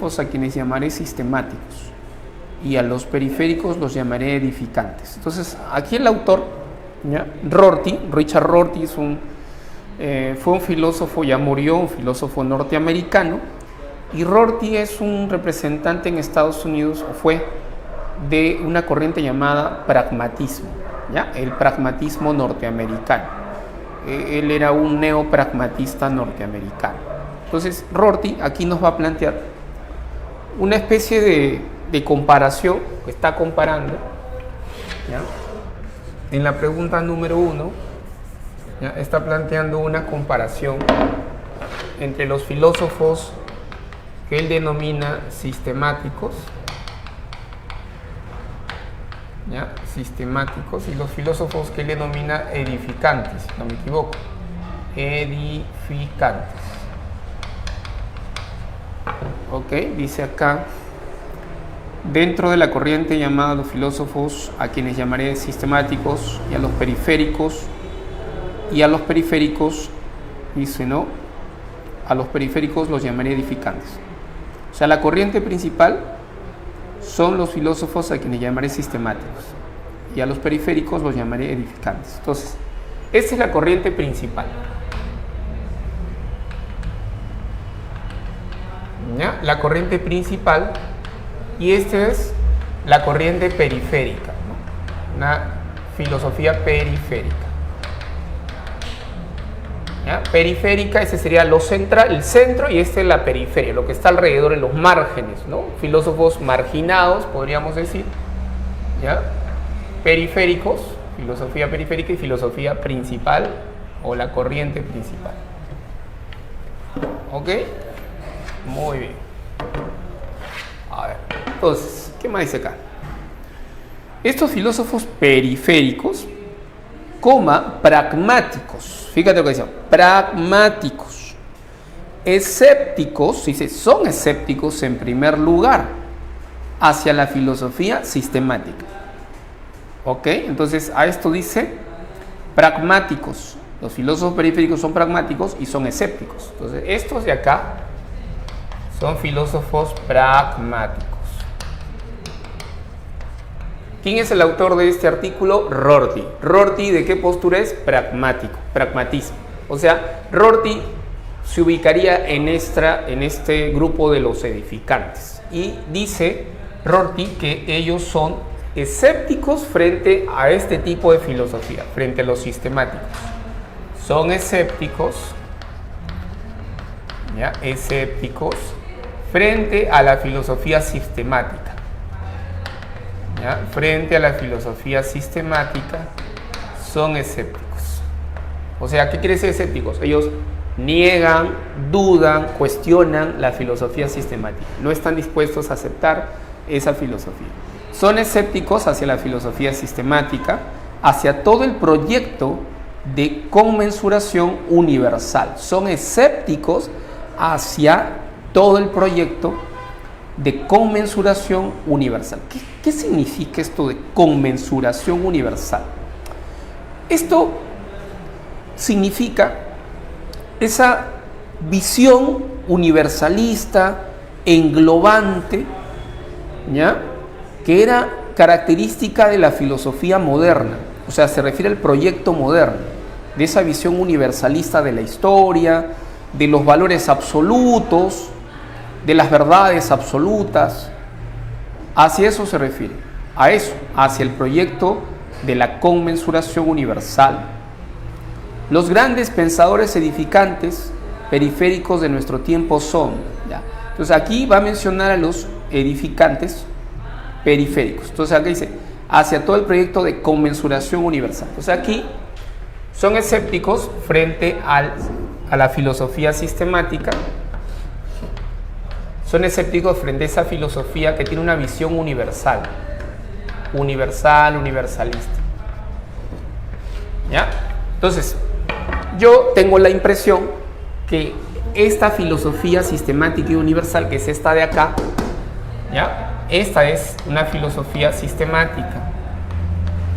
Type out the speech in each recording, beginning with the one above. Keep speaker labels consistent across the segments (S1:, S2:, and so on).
S1: filósofos a quienes llamaré sistemáticos y a los periféricos los llamaré edificantes. Entonces, aquí el autor, ¿ya? Richard Rorty fue un filósofo, ya murió, un filósofo norteamericano, y Rorty es un representante en Estados Unidos, o fue, de una corriente llamada pragmatismo, ¿ya? El pragmatismo norteamericano. Él era un neopragmatista norteamericano. Entonces, Rorty aquí nos va a plantear una especie de comparación, que está comparando, ¿ya? En la pregunta número 1, ¿ya? Está planteando una comparación entre los filósofos que él denomina sistemáticos, ¿ya? Sistemáticos, y los filósofos que él denomina edificantes, no me equivoco, edificantes. Ok, dice acá, dentro de la corriente llamada los filósofos a quienes llamaré sistemáticos y a los periféricos, dice, ¿no? A los periféricos los llamaré edificantes. O sea, la corriente principal son los filósofos a quienes llamaré sistemáticos y a los periféricos los llamaré edificantes. Entonces, esta es la corriente principal, ¿ya? La corriente principal, y esta es la corriente periférica, ¿no? Una filosofía periférica, ¿ya? Periférica, ese sería lo central, el centro, y este es la periferia, lo que está alrededor, en los márgenes, ¿no? Filósofos marginados, podríamos decir, ¿ya? Periféricos, filosofía periférica, y filosofía principal, o la corriente principal. ¿Ok? Muy bien. A ver, entonces, ¿qué más dice acá? Estos filósofos periféricos, pragmáticos, fíjate lo que dice, pragmáticos, escépticos, dice, son escépticos en primer lugar hacia la filosofía sistemática. ¿Ok? Entonces, a esto dice pragmáticos. Los filósofos periféricos son pragmáticos y son escépticos. Entonces, estos de acá son filósofos pragmáticos. ¿Quién es el autor de este artículo? Rorty. Rorty, ¿de qué postura es? Pragmático, pragmatismo. O sea, Rorty se ubicaría en este grupo de los edificantes. Y dice Rorty que ellos son escépticos frente a este tipo de filosofía, frente a los sistemáticos. Son escépticos, ¿ya? Escépticos frente a la filosofía sistemática, ¿ya? Frente a la filosofía sistemática son escépticos. O sea, ¿qué quiere decir escépticos? Ellos niegan, dudan, cuestionan la filosofía sistemática. No están dispuestos a aceptar esa filosofía. Son escépticos hacia la filosofía sistemática, hacia todo el proyecto de conmensuración universal. Son escépticos hacia todo el proyecto de conmensuración universal. ¿Qué significa esto de conmensuración universal? Esto significa esa visión universalista, englobante, ¿ya? Que era característica de la filosofía moderna. O sea, se refiere al proyecto moderno, de esa visión universalista de la historia, de los valores absolutos, de las verdades absolutas. Hacia eso se refiere, a eso, hacia el proyecto de la conmensuración universal. Los grandes pensadores edificantes periféricos de nuestro tiempo son, ¿ya? Entonces aquí va a mencionar a los edificantes periféricos. Entonces aquí dice, hacia todo el proyecto de conmensuración universal. Entonces aquí son escépticos frente a la filosofía sistemática. Son escépticos frente a esa filosofía que tiene una visión universal, universalista. ¿Ya? Entonces, yo tengo la impresión que esta filosofía sistemática y universal, que es esta de acá, ¿ya? Esta es una filosofía sistemática,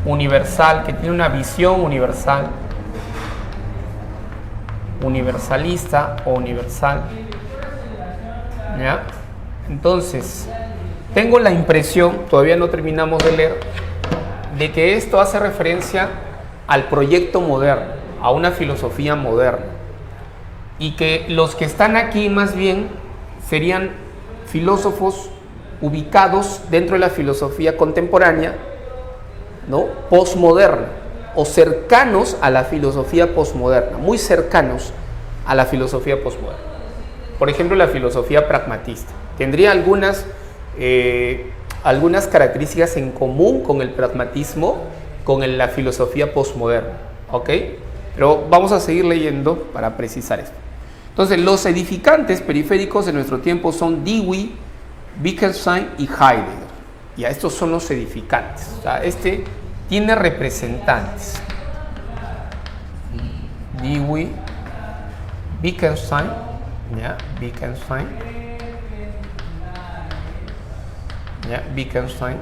S1: universal, que tiene una visión universal, universalista o universal, ¿ya? Entonces, tengo la impresión, todavía no terminamos de leer, de que esto hace referencia al proyecto moderno, a una filosofía moderna, y que los que están aquí más bien serían filósofos ubicados dentro de la filosofía contemporánea, ¿no? Postmoderna, o cercanos a la filosofía postmoderna, muy cercanos a la filosofía postmoderna. Por ejemplo, la filosofía pragmatista tendría algunas características en común con el pragmatismo, con la filosofía postmoderna, ¿ok? Pero vamos a seguir leyendo para precisar esto. Entonces, los edificantes periféricos de nuestro tiempo son Dewey, Wittgenstein y Heidegger. Ya, estos son los edificantes. O sea, este tiene representantes. Dewey, Wittgenstein, ya, Wittgenstein, ya, Wittgenstein.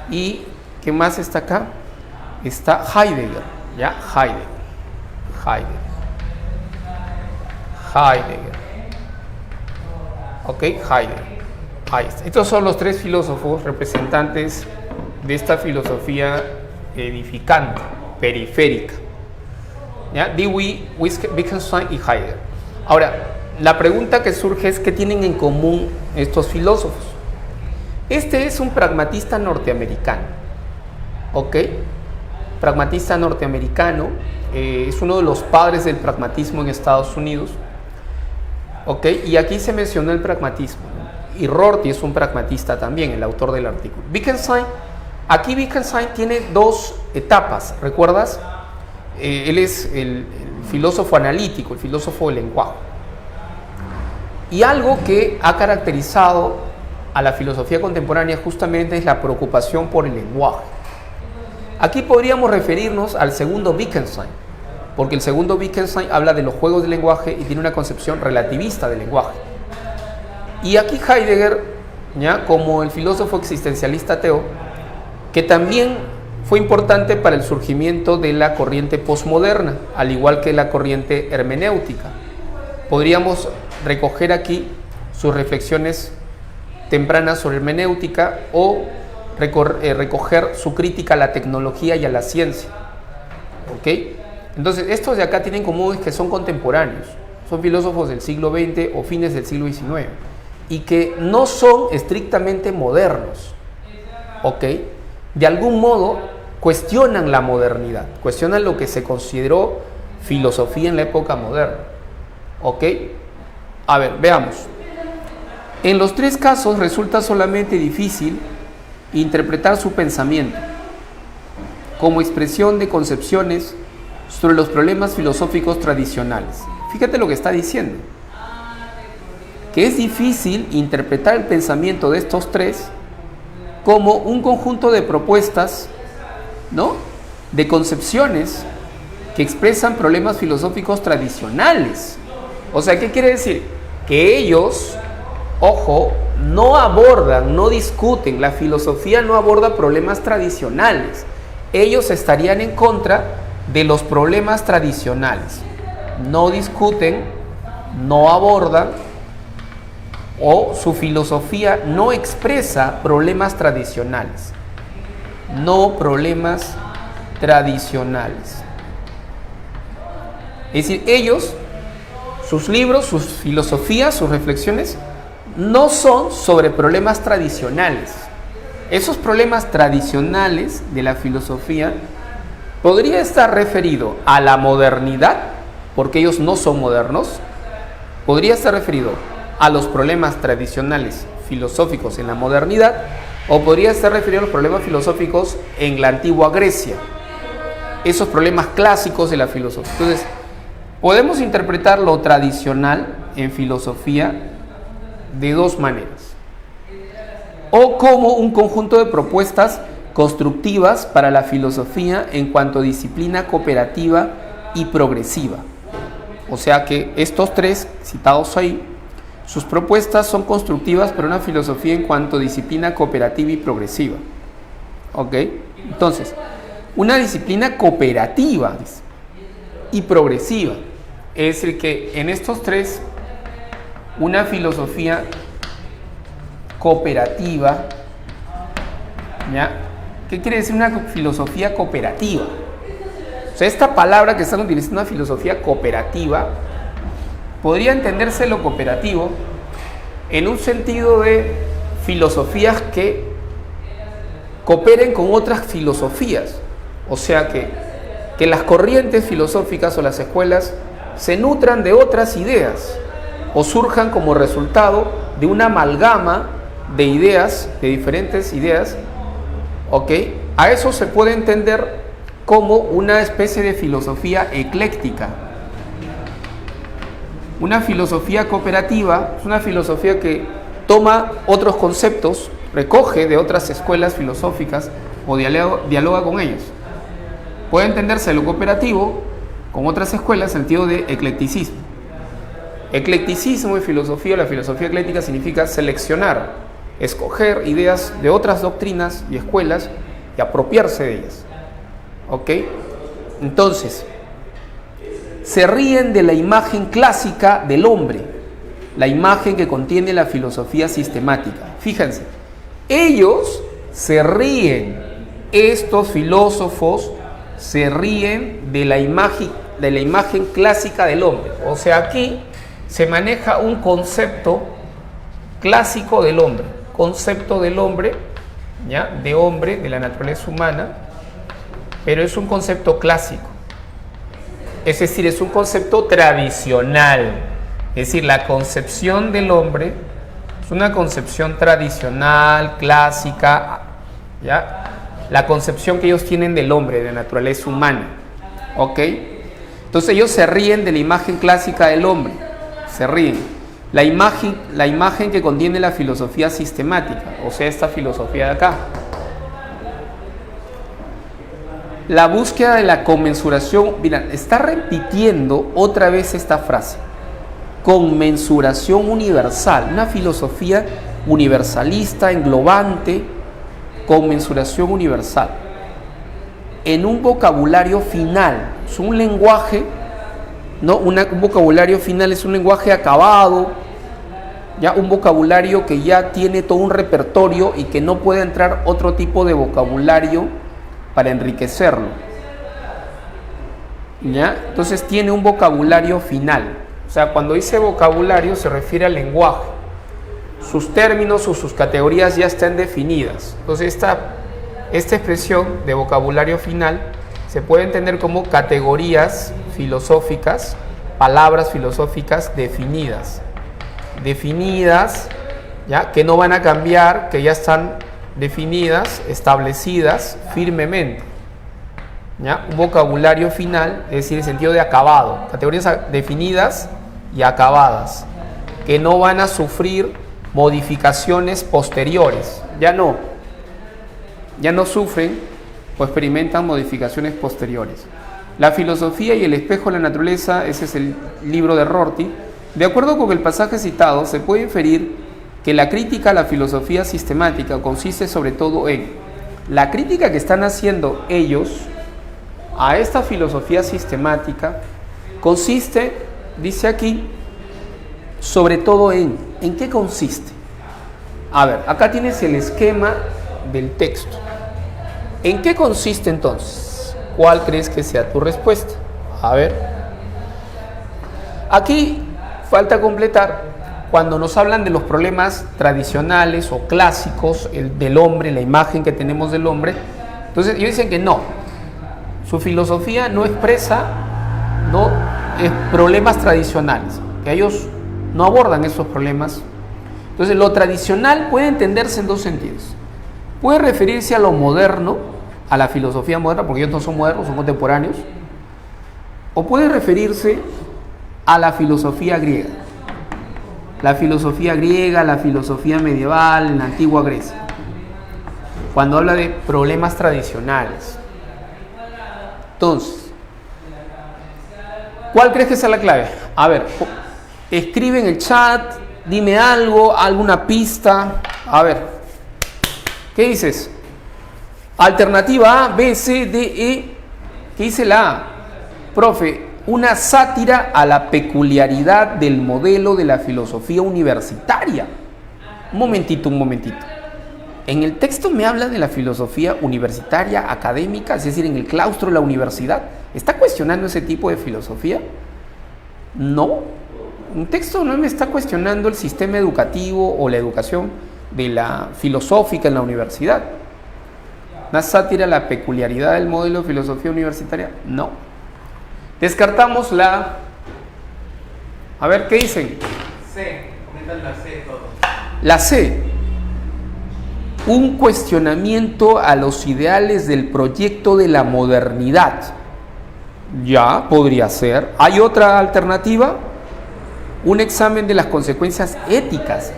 S1: ¿Y qué más está acá? Está Heidegger, ya, Heidegger. Ok, Heidegger. Ahí está. Estos son los tres filósofos representantes de esta filosofía edificante, periférica. ¿Ya? Dewey, Wittgenstein y Heidegger. Ahora, la pregunta que surge es: ¿qué tienen en común estos filósofos? Este es un pragmatista norteamericano. ¿Ok? Pragmatista norteamericano, es uno de los padres del pragmatismo en Estados Unidos. ¿Ok? Y aquí se mencionó el pragmatismo. Y Rorty es un pragmatista también, el autor del artículo. Wittgenstein tiene dos etapas, ¿recuerdas? Él es el filósofo analítico, el filósofo del lenguaje. Y algo que ha caracterizado a la filosofía contemporánea justamente es la preocupación por el lenguaje. Aquí podríamos referirnos al segundo Wittgenstein, porque el segundo Wittgenstein habla de los juegos del lenguaje y tiene una concepción relativista del lenguaje. Y aquí Heidegger, ¿ya?, como el filósofo existencialista ateo, que también fue importante para el surgimiento de la corriente postmoderna, al igual que la corriente hermenéutica. Podríamos recoger aquí sus reflexiones tempranas sobre hermenéutica o recoger su crítica a la tecnología y a la ciencia. ¿Ok? Entonces, estos de acá tienen común que son contemporáneos, son filósofos del siglo XX o fines del siglo XIX, y que no son estrictamente modernos. ¿Ok? De algún modo cuestionan la modernidad, cuestionan lo que se consideró filosofía en la época moderna. ¿Ok? A ver, veamos. En los tres casos resulta solamente difícil interpretar su pensamiento como expresión de concepciones sobre los problemas filosóficos tradicionales. Fíjate lo que está diciendo, que es difícil interpretar el pensamiento de estos tres como un conjunto de propuestas, ¿no?, de concepciones que expresan problemas filosóficos tradicionales. O sea, ¿qué quiere decir? Que ellos, ojo, no abordan, no discuten, la filosofía no aborda problemas tradicionales. Ellos estarían en contra de los problemas tradicionales. No discuten, no abordan, o su filosofía no expresa problemas tradicionales. No problemas tradicionales. Es decir, ellos, sus libros, sus filosofías, sus reflexiones no son sobre problemas tradicionales. Esos problemas tradicionales de la filosofía podría estar referido a la modernidad, porque ellos no son modernos. Podría estar referido a los problemas tradicionales filosóficos en la modernidad, o podría estar referido a los problemas filosóficos en la antigua Grecia, esos problemas clásicos de la filosofía. Entonces, podemos interpretar lo tradicional en filosofía de dos maneras: o como un conjunto de propuestas constructivas para la filosofía en cuanto a disciplina cooperativa y progresiva. O sea que estos tres citados ahí, sus propuestas son constructivas para una filosofía en cuanto a disciplina cooperativa y progresiva. ¿Ok? Entonces, una disciplina cooperativa y progresiva, es decir, que en estos tres una filosofía cooperativa, ¿ya? ¿Qué quiere decir una filosofía cooperativa? O sea, esta palabra que están utilizando, una filosofía cooperativa, podría entenderse lo cooperativo en un sentido de filosofías que cooperen con otras filosofías. O sea, que las corrientes filosóficas o las escuelas se nutran de otras ideas o surjan como resultado de una amalgama de ideas, de diferentes ideas, ¿ok? A eso se puede entender como una especie de filosofía ecléctica. Una filosofía cooperativa es una filosofía que toma otros conceptos, recoge de otras escuelas filosóficas o dialoga con ellos. Puede entenderse lo cooperativo con otras escuelas en sentido de eclecticismo. Eclecticismo y filosofía, la filosofía ecléctica significa seleccionar, escoger ideas de otras doctrinas y escuelas y apropiarse de ellas. ¿Ok? Entonces, se ríen de la imagen clásica del hombre, la imagen que contiene la filosofía sistemática. Fíjense, ellos se ríen, estos filósofos se ríen de la imagen clásica del hombre. O sea, aquí se maneja un concepto clásico del hombre, concepto del hombre, ¿ya? De hombre, de la naturaleza humana, pero es un concepto clásico, es decir, es un concepto tradicional, es decir, la concepción del hombre es una concepción tradicional, clásica, ¿ya? La concepción que ellos tienen del hombre, de la naturaleza humana, ¿ok? Entonces ellos se ríen de la imagen clásica del hombre, se ríen. La imagen que contiene la filosofía sistemática, o sea, esta filosofía de acá. La búsqueda de la conmensuración, miren, está repitiendo otra vez esta frase, conmensuración universal, una filosofía universalista, englobante, conmensuración universal, en un vocabulario final, es un lenguaje, ¿no? Un vocabulario final es un lenguaje acabado, ya un vocabulario que ya tiene todo un repertorio y que no puede entrar otro tipo de vocabulario para enriquecerlo, ¿ya? Entonces tiene un vocabulario final. O sea, cuando dice vocabulario se refiere al lenguaje. Sus términos o sus categorías ya están definidas. Entonces esta expresión de vocabulario final se puede entender como categorías filosóficas, palabras filosóficas definidas, ¿ya? Que no van a cambiar, que ya están definidas, establecidas firmemente, ¿ya? Un vocabulario final, es decir, en sentido de acabado, categorías definidas y acabadas, que no van a sufrir modificaciones posteriores, ya no sufren o experimentan modificaciones posteriores. La filosofía y el espejo de la naturaleza, ese es el libro de Rorty. De acuerdo con el pasaje citado, se puede inferir que la crítica a la filosofía sistemática consiste sobre todo en la crítica que están haciendo ellos a esta filosofía sistemática, consiste, dice aquí, sobre todo ¿en qué consiste? A ver, acá tienes el esquema del texto. ¿En qué consiste entonces? ¿Cuál crees que sea tu respuesta? A ver, aquí falta completar. Cuando nos hablan de los problemas tradicionales o clásicos, el del hombre, la imagen que tenemos del hombre, entonces ellos dicen que no, su filosofía no expresa problemas tradicionales, que ellos no abordan esos problemas. Entonces lo tradicional puede entenderse en dos sentidos. Puede referirse a lo moderno, a la filosofía moderna, porque ellos no son modernos, son contemporáneos, o puede referirse a la filosofía griega. La filosofía griega, la filosofía medieval, en la antigua Grecia. Cuando habla de problemas tradicionales. Entonces, ¿cuál crees que sea la clave? A ver, escribe en el chat, dime algo, alguna pista. A ver, ¿qué dices? Alternativa A, B, C, D, E. ¿Qué dice la A? Profe, una sátira a la peculiaridad del modelo de la filosofía universitaria. Un momentito. En el texto me habla de la filosofía universitaria, académica, es decir, en el claustro de la universidad. ¿Está cuestionando ese tipo de filosofía? No. Un texto no me está cuestionando el sistema educativo o la educación de la filosófica en la universidad. ¿Una sátira a la peculiaridad del modelo de filosofía universitaria? No. Descartamos la... A ver, ¿qué dicen?
S2: C. Comentan la C todos.
S1: La C. Un cuestionamiento a los ideales del proyecto de la modernidad. Ya, podría ser. ¿Hay otra alternativa? Un examen de las consecuencias éticas.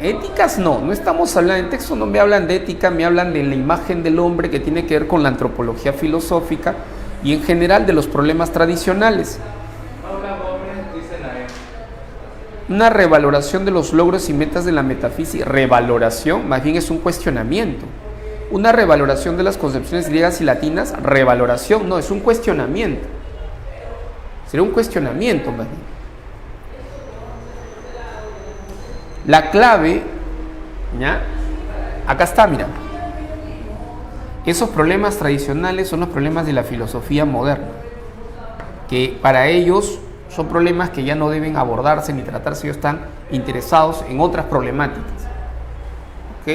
S1: Éticas no estamos hablando, en texto no me hablan de ética, me hablan de la imagen del hombre que tiene que ver con la antropología filosófica y en general de los problemas tradicionales.
S2: Paula Gómez dice la E.
S1: Una revaloración de los logros y metas de la metafísica. Revaloración, más bien es un cuestionamiento. Una revaloración de las concepciones griegas y latinas. Revaloración, no, es un cuestionamiento. Sería un cuestionamiento, más bien. La clave, ¿ya? Acá está, mira. Esos problemas tradicionales son los problemas de la filosofía moderna, que para ellos son problemas que ya no deben abordarse ni tratarse, ellos están interesados en otras problemáticas. ¿Ok?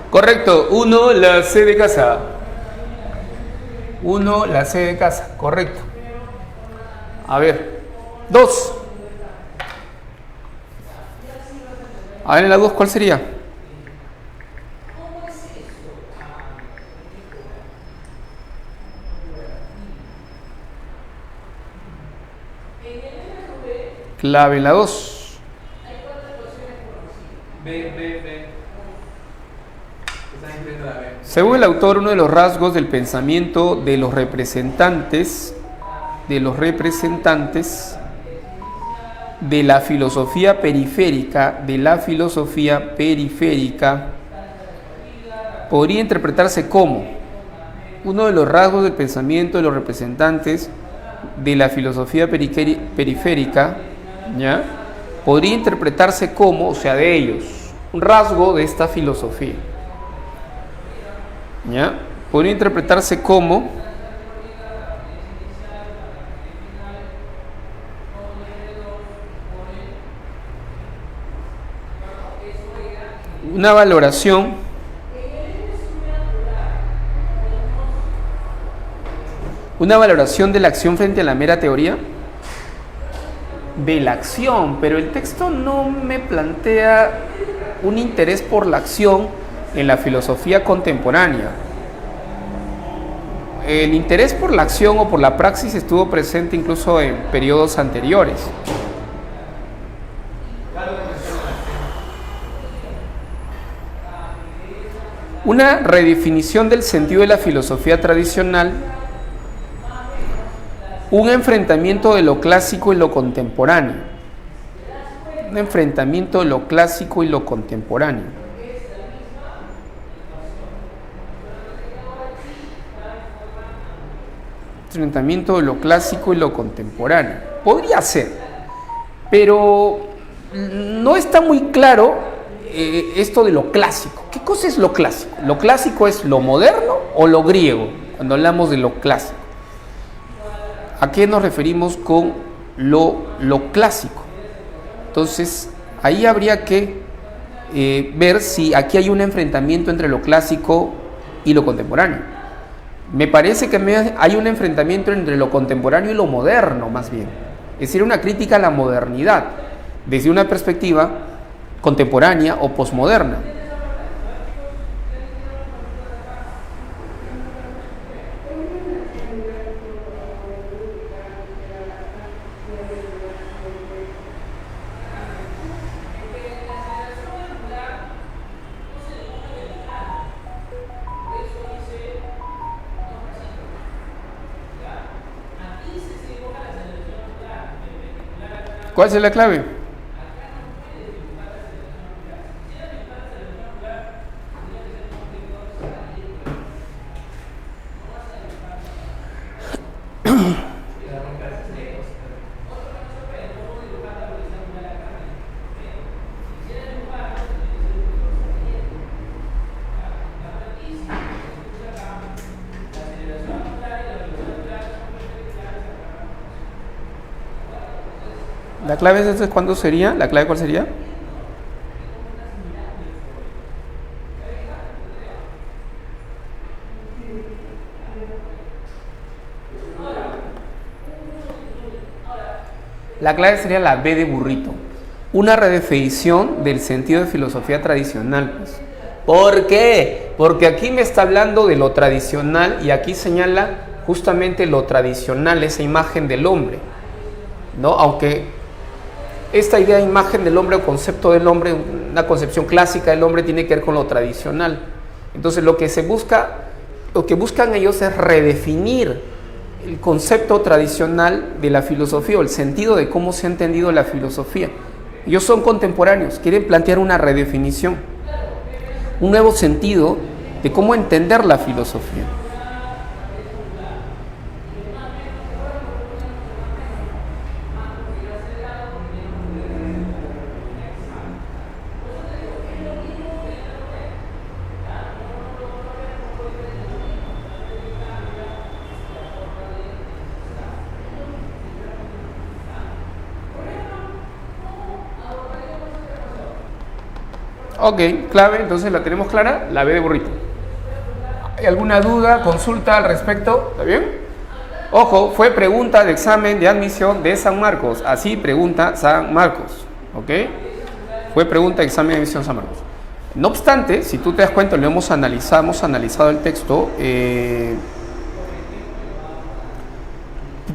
S1: Correcto, 1, la C de casa. 1, la C de casa, correcto. A ver, 2. A ver, en la 2, ¿cuál sería? Clave en la 2.
S2: B.
S1: Según el autor, uno de los rasgos del pensamiento de los representantes de la filosofía periférica, podría interpretarse como uno de los rasgos del pensamiento de los representantes de la filosofía periférica, ¿ya? Podría interpretarse como, o sea, de ellos, un rasgo de esta filosofía, ¿ya? Podría interpretarse como una valoración de la acción frente a la mera teoría de la acción, pero el texto no me plantea un interés por la acción en la filosofía contemporánea. El interés por la acción o por la praxis estuvo presente incluso en periodos anteriores. Una redefinición del sentido de la filosofía tradicional, un enfrentamiento de lo clásico y lo contemporáneo. Un enfrentamiento de lo clásico y lo contemporáneo. Enfrentamiento de lo clásico y lo contemporáneo. Podría ser, pero no está muy claro esto de lo clásico. ¿Qué cosa es lo clásico? ¿Lo clásico es lo moderno o lo griego? Cuando hablamos de lo clásico, ¿a qué nos referimos con lo clásico? Entonces, ahí habría que ver si aquí hay un enfrentamiento entre lo clásico y lo contemporáneo. Me parece que hay un enfrentamiento entre lo contemporáneo y lo moderno, más bien. Es decir, una crítica a la modernidad desde una perspectiva contemporánea o posmoderna. ¿Cuál es la clave? ¿La clave entonces cuándo sería? ¿La clave cuál sería? La clave sería la B de burrito. Una redefinición del sentido de filosofía tradicional. Pues. ¿Por qué? Porque aquí me está hablando de lo tradicional y aquí señala justamente lo tradicional, esa imagen del hombre, ¿no? Aunque esta idea de imagen del hombre o concepto del hombre, una concepción clásica del hombre tiene que ver con lo tradicional. Entonces lo que buscan ellos es redefinir el concepto tradicional de la filosofía o el sentido de cómo se ha entendido la filosofía. Ellos son contemporáneos, quieren plantear una redefinición, un nuevo sentido de cómo entender la filosofía. Ok, clave, entonces la tenemos clara, la B de burrito. ¿Hay alguna duda, consulta al respecto? ¿Está bien? Ojo, fue pregunta de examen de admisión de San Marcos. Así pregunta San Marcos. ¿Ok? Fue pregunta de examen de admisión San Marcos. No obstante, si tú te das cuenta, hemos analizado el texto.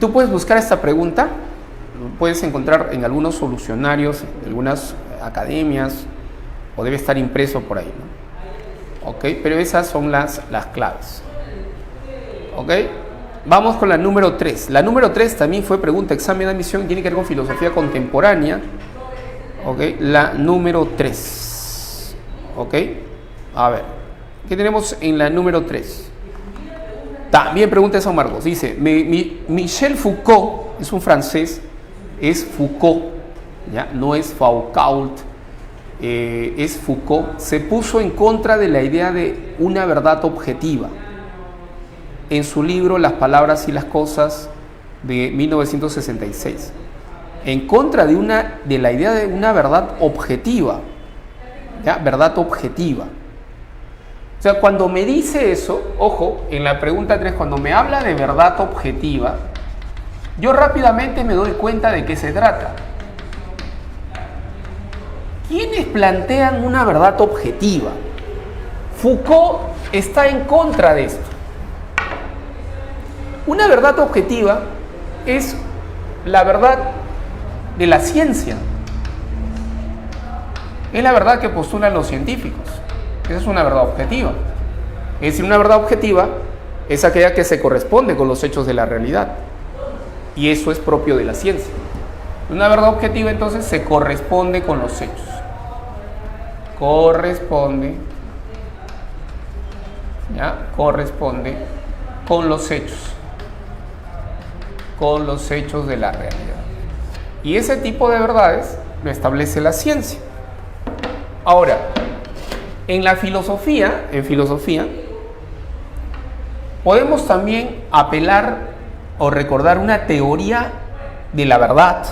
S1: Tú puedes buscar esta pregunta, lo puedes encontrar en algunos solucionarios, en algunas academias, o debe estar impreso por ahí, ¿no? Ok, pero esas son las claves. Ok, vamos con la número 3. La número 3 también fue pregunta, examen de admisión, tiene que ver con filosofía contemporánea. Ok, la número 3. Ok, a ver, ¿qué tenemos en la número 3? También pregunta de San Marcos, dice, Michel Foucault, es un francés, es Foucault, ¿ya? No es Foucault. Es Foucault, se puso en contra de la idea de una verdad objetiva en su libro Las palabras y las cosas de 1966, en contra de la idea de una verdad objetiva, ¿ya? Verdad objetiva. O sea, cuando me dice eso, ojo, en la pregunta 3, cuando me habla de verdad objetiva, yo rápidamente me doy cuenta de qué se trata. ¿Quiénes plantean una verdad objetiva? Foucault está en contra de esto. Una verdad objetiva es la verdad de la ciencia. Es la verdad que postulan los científicos. Esa es una verdad objetiva. Es decir, una verdad objetiva es aquella que se corresponde con los hechos de la realidad. Y eso es propio de la ciencia. Una verdad objetiva entonces se corresponde con los hechos. Corresponde con los hechos de la realidad. Y ese tipo de verdades lo establece la ciencia. Ahora, en filosofía, podemos también apelar o recordar una teoría de la verdad.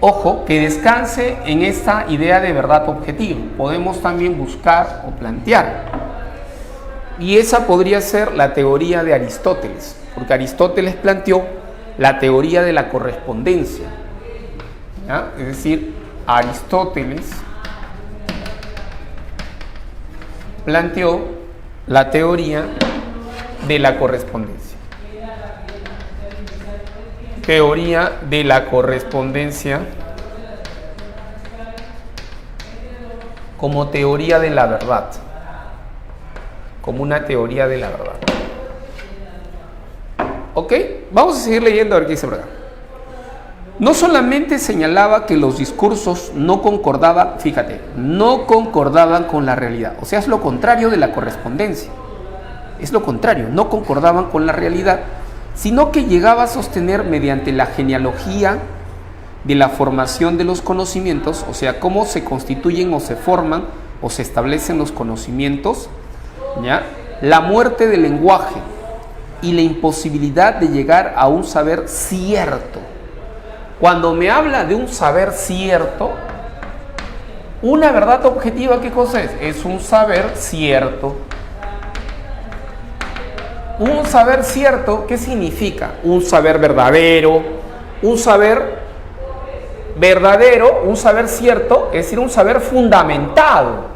S1: Ojo, que descanse en esta idea de verdad objetiva. Podemos también buscar o plantear. Y esa podría ser la teoría de Aristóteles, porque Aristóteles planteó la teoría de la correspondencia. ¿Ya? Es decir, Aristóteles planteó la teoría de la correspondencia. Teoría de la correspondencia como teoría de la verdad, como una teoría de la verdad. ¿Ok? Vamos a seguir leyendo a ver qué dice por acá. No solamente señalaba que los discursos no concordaban, fíjate, no concordaban con la realidad, o sea, es lo contrario de la correspondencia, es lo contrario, no concordaban con la realidad, sino que llegaba a sostener mediante la genealogía de la formación de los conocimientos, o sea, cómo se constituyen o se forman o se establecen los conocimientos, ¿ya? La muerte del lenguaje y la imposibilidad de llegar a un saber cierto. Cuando me habla de un saber cierto, una verdad objetiva, ¿qué cosa es? Es un saber cierto. Un saber cierto, ¿qué significa? Un saber verdadero, un saber verdadero, un saber cierto, es decir, un saber fundamentado.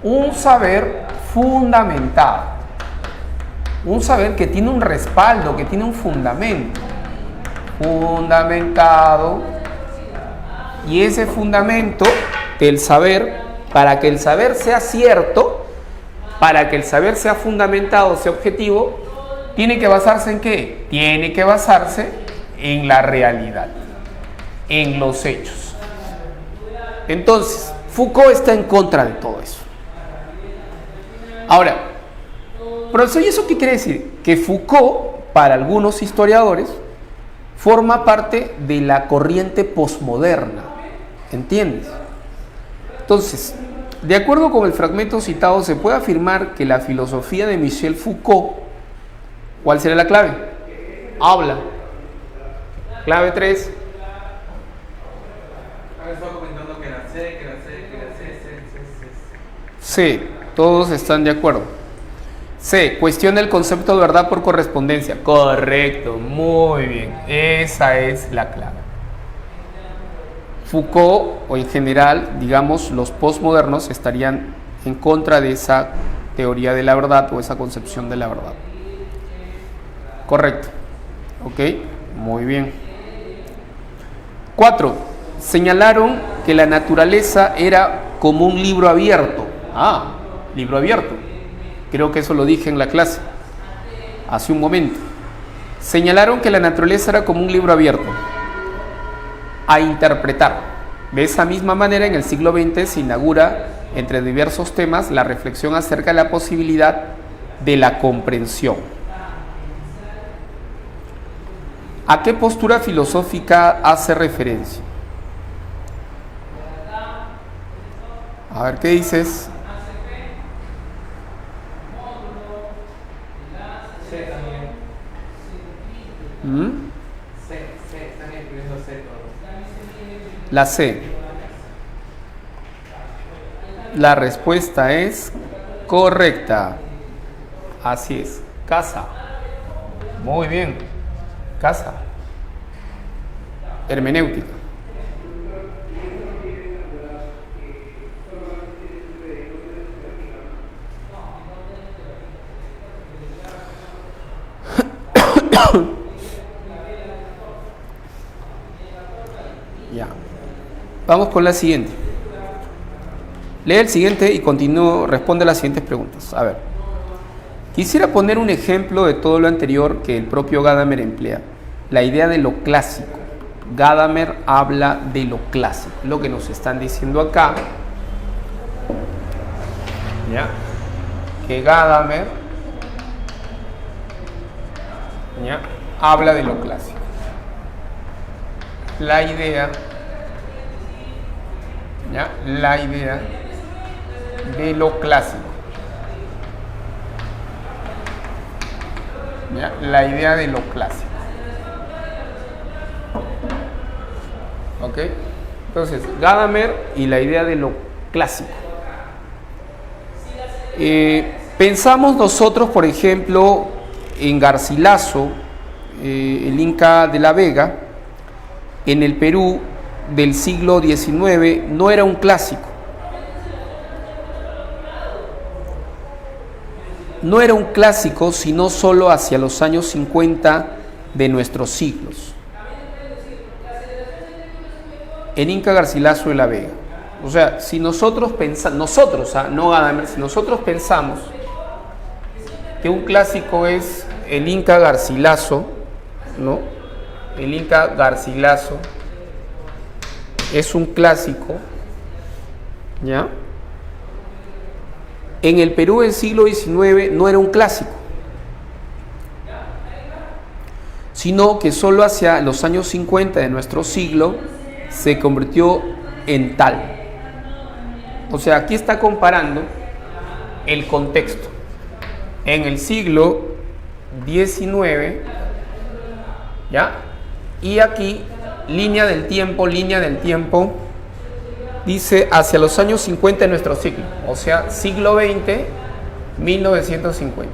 S1: Un saber fundamentado. Un saber que tiene un respaldo, que tiene un fundamento. Fundamentado. Y ese fundamento del saber, para que el saber sea cierto, para que el saber sea fundamentado, sea objetivo, ¿tiene que basarse en qué? Tiene que basarse en la realidad, en los hechos. Entonces, Foucault está en contra de todo eso. Ahora, profesor, ¿y eso qué quiere decir? Que Foucault, para algunos historiadores, forma parte de la corriente posmoderna. ¿Entiendes? Entonces, de acuerdo con el fragmento citado, se puede afirmar que la filosofía de Michel Foucault, ¿cuál sería la clave? Habla. Clave 3.
S2: Ahora estaba comentando que la C.
S1: C. Todos están de acuerdo. C. Cuestiona el concepto de verdad por correspondencia. Correcto, muy bien. Esa es la clave. Foucault, o en general, digamos, los postmodernos estarían en contra de esa teoría de la verdad o esa concepción de la verdad. Correcto. Ok, muy bien. 4. Señalaron que la naturaleza era como un libro abierto. Libro abierto. Creo que eso lo dije en la clase hace un momento. Señalaron que la naturaleza era como un libro abierto a interpretar. De esa misma manera, en el siglo XX se inaugura, entre diversos temas, la reflexión acerca de la posibilidad de la comprensión. ¿A qué postura filosófica hace referencia? A ver, ¿qué dices?
S2: C también. C, están incluyendo C todos.
S1: La C. La respuesta es correcta. Así es. Casa. Muy bien. Casa. Hermenéutica. Ya. Vamos con la siguiente. Lee el siguiente y continúo, responde las siguientes preguntas. A ver. Quisiera poner un ejemplo de todo lo anterior que el propio Gadamer emplea. La idea de lo clásico. Gadamer habla de lo clásico. Lo que nos están diciendo acá. ¿Ya? Que Gadamer, ¿ya?, habla de lo clásico. La idea, ¿ya?, la idea de lo clásico. ¿Ya? La idea de lo clásico. ¿Ok? Entonces, Gadamer y la idea de lo clásico. Pensamos nosotros, por ejemplo, en Garcilaso, el Inca de la Vega, en el Perú del siglo XIX, no era un clásico. No era un clásico, sino solo hacia los años 50 de nuestros siglos. El Inca Garcilaso de la Vega. O sea, si nosotros pensamos, no Gadamer, si nosotros pensamos que un clásico es el Inca Garcilaso, ¿no? El Inca Garcilaso es un clásico, ¿ya? En el Perú del siglo XIX no era un clásico, sino que solo hacia los años 50 de nuestro siglo se convirtió en tal. O sea, aquí está comparando el contexto. En el siglo XIX, ¿ya? Y aquí línea del tiempo, dice hacia los años 50 de nuestro siglo, o sea, siglo XX, 1950.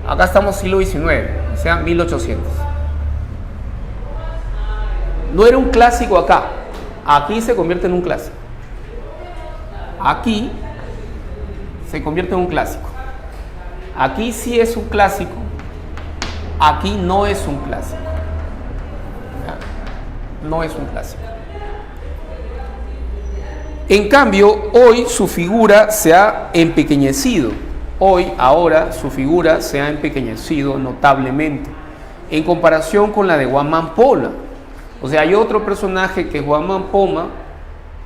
S1: Acá estamos siglo XIX, o sea, 1800. No era un clásico acá, aquí se convierte en un clásico. Aquí se convierte en un clásico. Aquí sí es un clásico, aquí no es un clásico. No es un clásico. En cambio, hoy su figura se ha empequeñecido. Ahora, su figura se ha empequeñecido notablemente en comparación con la de Guamán Pola. O sea, hay otro personaje que es Guamán Poma,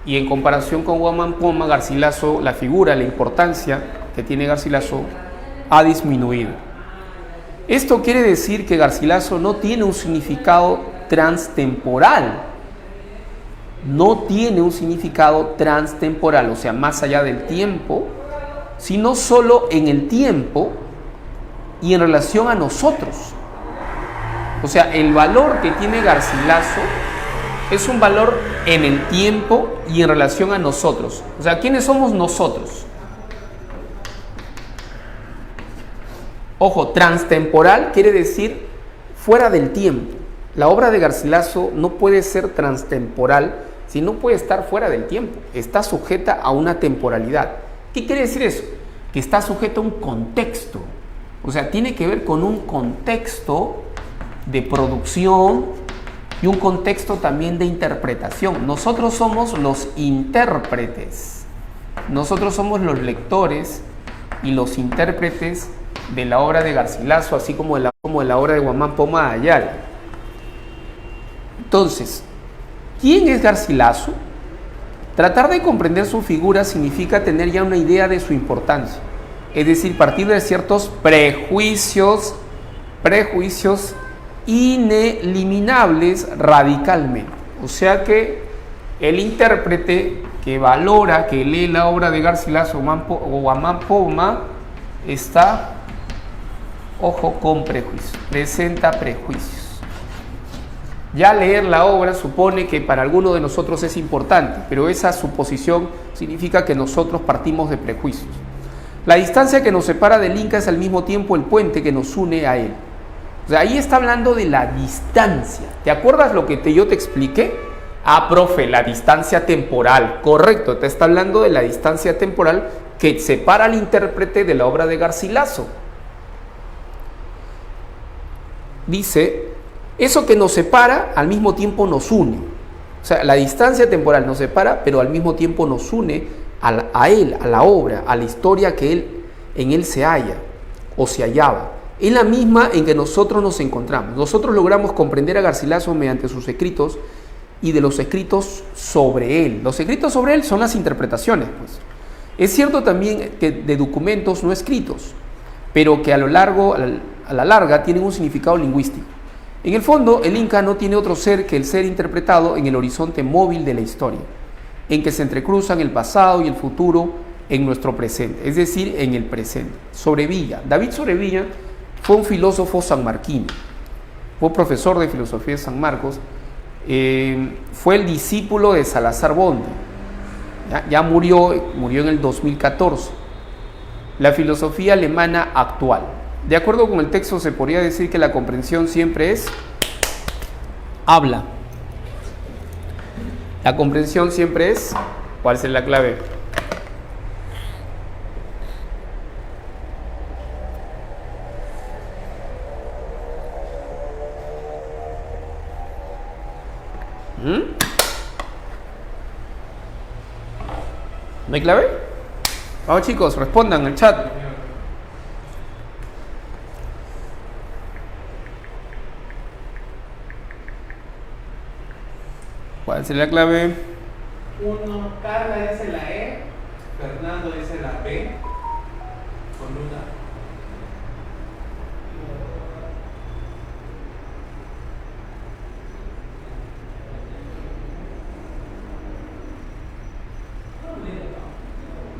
S1: y en comparación con Guamán Poma, Garcilaso, la figura, la importancia que tiene Garcilaso ha disminuido. Esto quiere decir que Garcilaso no tiene un significado transtemporal. No tiene un significado transtemporal, o sea, más allá del tiempo, sino solo en el tiempo y en relación a nosotros. O sea, el valor que tiene Garcilaso es un valor en el tiempo y en relación a nosotros. O sea, ¿quiénes somos nosotros? Ojo, transtemporal quiere decir fuera del tiempo. La obra de Garcilaso no puede ser transtemporal si no puede estar fuera del tiempo. Está sujeta a una temporalidad. ¿Qué quiere decir eso? Que está sujeta a un contexto. O sea, tiene que ver con un contexto de producción y un contexto también de interpretación. Nosotros somos los intérpretes. Nosotros somos los lectores y los intérpretes de la obra de Garcilaso, así como de la obra de Guamán Poma de Ayala. Entonces, ¿quién es Garcilaso? Tratar de comprender su figura significa tener ya una idea de su importancia, es decir, partir de ciertos prejuicios ineliminables radicalmente. O sea que el intérprete que valora, que lee la obra de Garcilaso o Guamán Poma, está, ojo, con prejuicios, presenta prejuicios. Ya leer la obra supone que para alguno de nosotros es importante, pero esa suposición significa que nosotros partimos de prejuicios. La distancia que nos separa del Inca es al mismo tiempo el puente que nos une a él. O sea, ahí está hablando de la distancia. ¿Te acuerdas lo que yo te expliqué? Ah, profe, la distancia temporal. Correcto, te está hablando de la distancia temporal que separa al intérprete de la obra de Garcilaso. Dice, eso que nos separa al mismo tiempo nos une. O sea, la distancia temporal nos separa, pero al mismo tiempo nos une a él, a la obra, a la historia que en él se halla o se hallaba. Es la misma en que nosotros nos encontramos. Nosotros logramos comprender a Garcilaso mediante sus escritos y de los escritos sobre él. Los escritos sobre él son las interpretaciones, pues. Es cierto también que de documentos no escritos, pero que a la larga tienen un significado lingüístico. En el fondo, el Inca no tiene otro ser que el ser interpretado en el horizonte móvil de la historia, en que se entrecruzan el pasado y el futuro en nuestro presente, es decir, en el presente. Sobrevilla. David Sobrevilla fue un filósofo sanmarquino, fue profesor de filosofía de San Marcos, fue el discípulo de Salazar Bonde, ya murió en el 2014. La filosofía alemana actual. De acuerdo con el texto, se podría decir que la comprensión siempre es habla. La comprensión siempre es, ¿cuál es la clave? ¿No hay clave? Vamos, chicos, respondan en el chat. ¿Cuál sería la clave?
S2: Uno, Carla dice la E, Fernando dice la B, con una.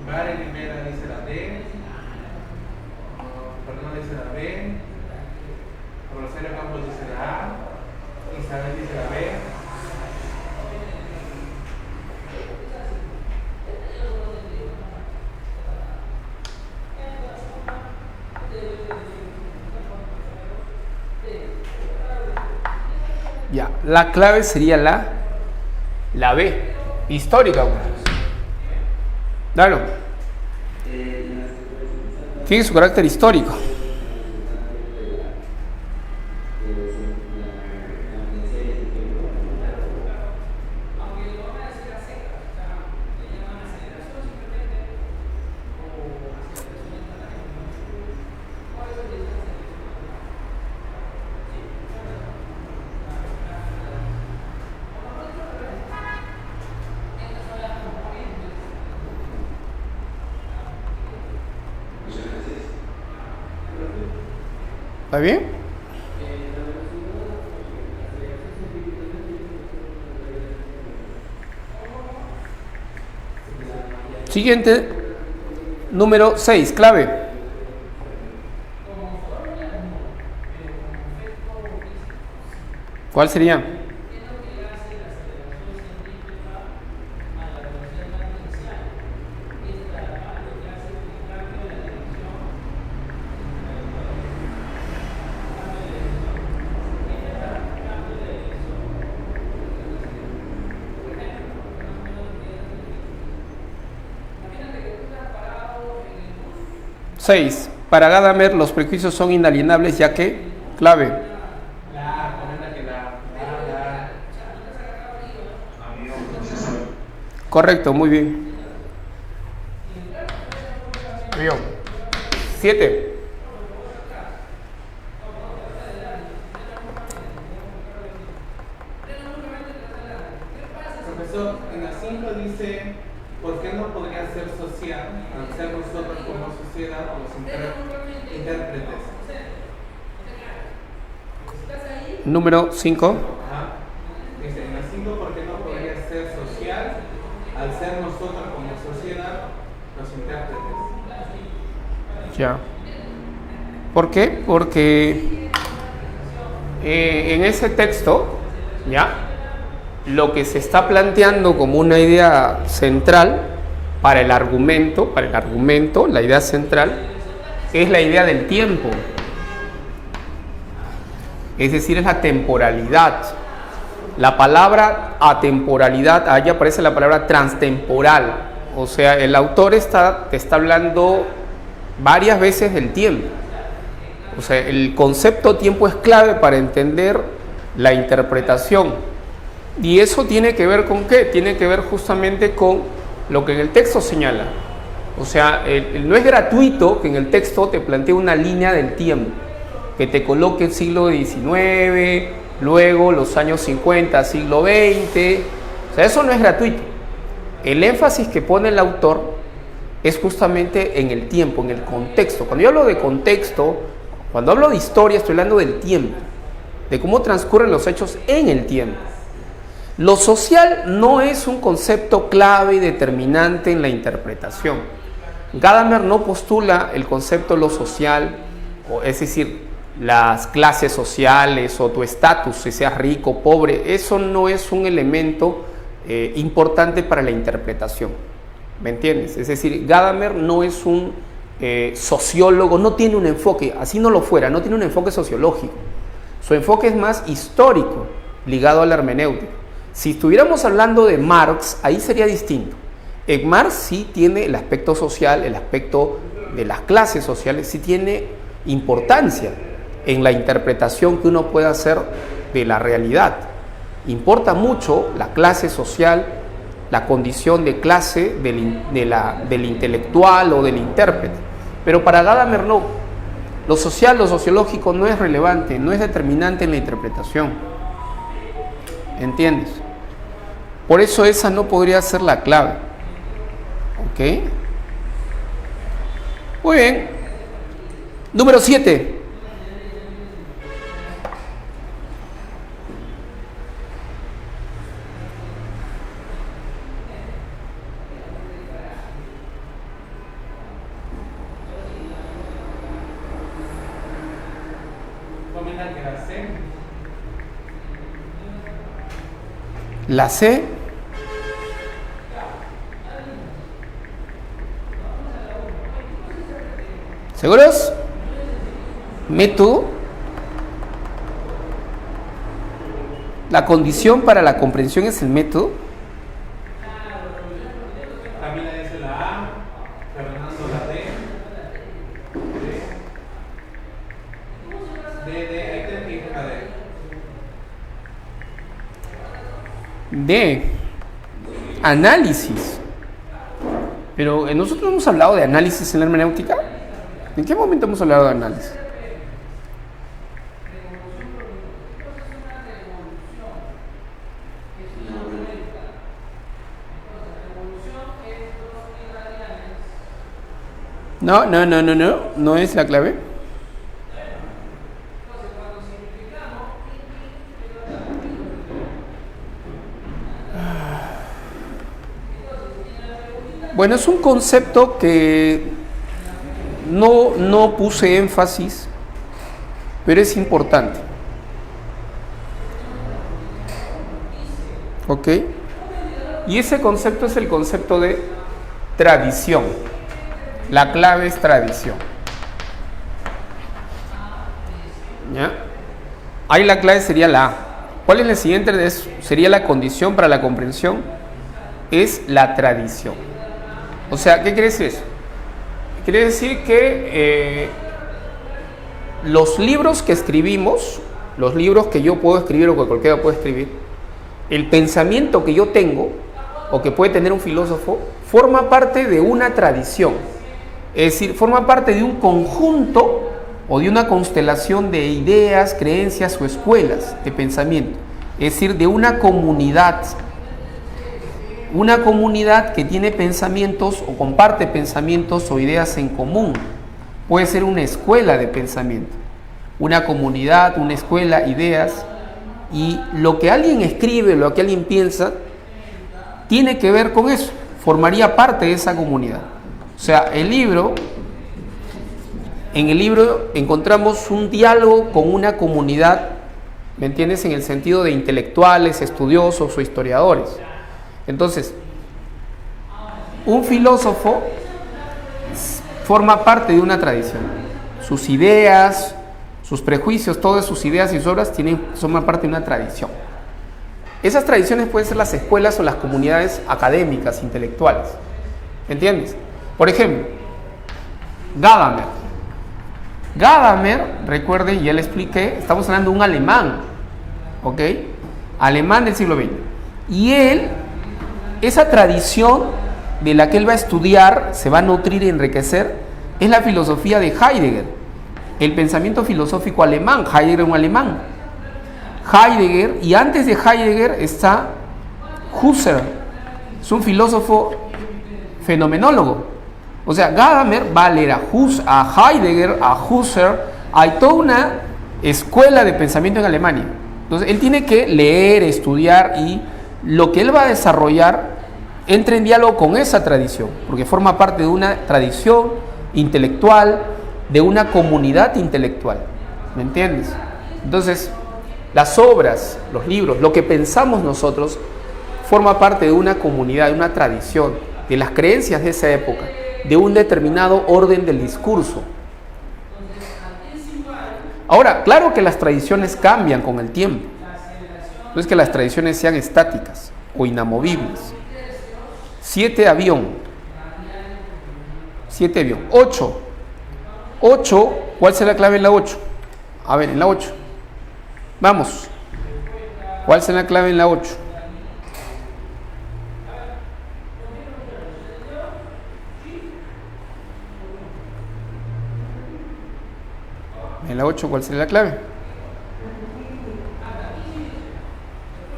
S2: Vare Rivera dice la D, Fernando dice la B, Rosario Campos dice la A, Isabel
S1: Ya, la clave sería la B, histórica. Claro. Tiene su carácter histórico. ¿Está bien? Siguiente, número 6, clave. ¿Cuál sería? Para Gadamer los prejuicios son inalienables ya que, clave. Correcto, muy bien. 7.
S2: Profesor, en la 5 dice, ¿por qué no podría ser social al ser nosotros como sociedad o los intérpretes?
S1: Número 5.
S2: Dice, en la 5, ¿por qué no podría ser social al ser nosotros como sociedad los intérpretes?
S1: Ya. ¿Por qué? Porque en ese texto, ¿ya? Lo que se está planteando como una idea central para el argumento, la idea central es la idea del tiempo. Es decir, es la temporalidad. La palabra atemporalidad, ahí aparece la palabra transtemporal. O sea, el autor te está hablando varias veces del tiempo. O sea, el concepto tiempo es clave para entender la interpretación. Y eso tiene que ver con ¿qué? Tiene que ver justamente con lo que en el texto señala. O sea, no es gratuito que en el texto te plantee una línea del tiempo, que te coloque el siglo XIX, luego los años 50, siglo XX. O sea, eso no es gratuito. El énfasis que pone el autor es justamente en el tiempo, en el contexto. Cuando yo hablo de contexto, cuando hablo de historia, estoy hablando del tiempo, de cómo transcurren los hechos en el tiempo. Lo social no es un concepto clave y determinante en la interpretación. Gadamer no postula el concepto de lo social, es decir, las clases sociales o tu estatus, si seas rico o pobre. Eso no es un elemento importante para la interpretación. ¿Me entiendes? Es decir, Gadamer no es un sociólogo, no tiene un enfoque, así no lo fuera, no tiene un enfoque sociológico. Su enfoque es más histórico, ligado a la hermenéutica. Si estuviéramos hablando de Marx, ahí sería distinto. En Marx sí tiene el aspecto social, el aspecto de las clases sociales, sí tiene importancia en la interpretación que uno puede hacer de la realidad. Importa mucho la clase social, la condición de clase del intelectual o del intérprete. Pero para Gadamer no. Lo social, lo sociológico no es relevante, no es determinante en la interpretación. ¿Entiendes? Por eso esa no podría ser la clave. ¿Ok? Muy bien. Número 7. La C. ¿Seguros? ¿Me tú? La condición para la comprensión es el método.
S2: Camila dice la A, Fernando la D. Ahí te dije la D.
S1: D. Análisis. Pero nosotros hemos hablado de análisis en la hermenéutica. ¿En qué momento hemos hablado de análisis? No es la clave. Bueno, es un concepto que no puse énfasis, pero es importante. ¿Ok? Y ese concepto es el concepto de tradición. La clave es tradición. ¿Ya? Ahí la clave sería la A. ¿Cuál es la siguiente de eso? Sería la condición para la comprensión. Es la tradición. O sea, ¿qué quiere decir eso? Quiere decir que los libros que escribimos, los libros que yo puedo escribir o que cualquiera puede escribir, el pensamiento que yo tengo o que puede tener un filósofo, forma parte de una tradición. Es decir, forma parte de un conjunto o de una constelación de ideas, creencias o escuelas de pensamiento. Es decir, de una comunidad que tiene pensamientos o comparte pensamientos o ideas en común. Puede ser una escuela de pensamiento, una comunidad, una escuela, ideas, y lo que alguien escribe, lo que alguien piensa, tiene que ver con eso, formaría parte de esa comunidad. O sea, en el libro encontramos un diálogo con una comunidad, ¿me entiendes? En el sentido de intelectuales, estudiosos o historiadores. Entonces, un filósofo forma parte de una tradición. Sus ideas, sus prejuicios, todas sus ideas y sus obras forman parte de una tradición. Esas tradiciones pueden ser las escuelas o las comunidades académicas, intelectuales. ¿Entiendes? Por ejemplo, Gadamer, recuerden, ya le expliqué, estamos hablando de un alemán, ¿ok? Alemán del siglo XX. Y esa tradición de la que él va a estudiar, se va a nutrir y enriquecer, es la filosofía de Heidegger, el pensamiento filosófico alemán. Heidegger es un alemán. Heidegger, y antes de Heidegger está Husserl, es un filósofo fenomenólogo. O sea, Gadamer va a leer a Heidegger, a Husserl, hay toda una escuela de pensamiento en Alemania. Entonces, él tiene que leer, estudiar, y lo que él va a desarrollar entra en diálogo con esa tradición, porque forma parte de una tradición intelectual, de una comunidad intelectual. ¿Me entiendes? Entonces, las obras, los libros, lo que pensamos nosotros, forma parte de una comunidad, de una tradición, de las creencias de esa época, de un determinado orden del discurso. Ahora, claro que las tradiciones cambian con el tiempo. No es que las tradiciones sean estáticas o inamovibles. 7 avión. 8. 8, ¿cuál será la clave en la 8? A ver, en la 8. Vamos. ¿Cuál será la clave en la 8? En la 8, ¿cuál será la clave?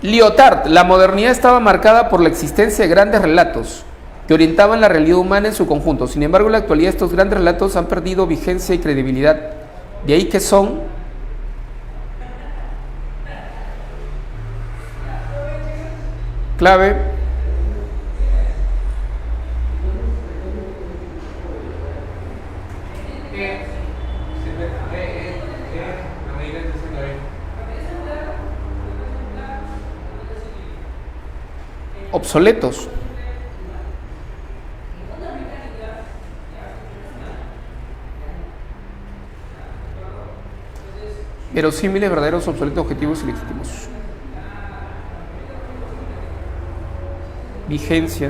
S1: Lyotard, la modernidad estaba marcada por la existencia de grandes relatos que orientaban la realidad humana en su conjunto. Sin embargo, en la actualidad estos grandes relatos han perdido vigencia y credibilidad. De ahí que son clave obsoletos. Verosímiles, verdaderos, obsoletos, objetivos y legítimos. vigencia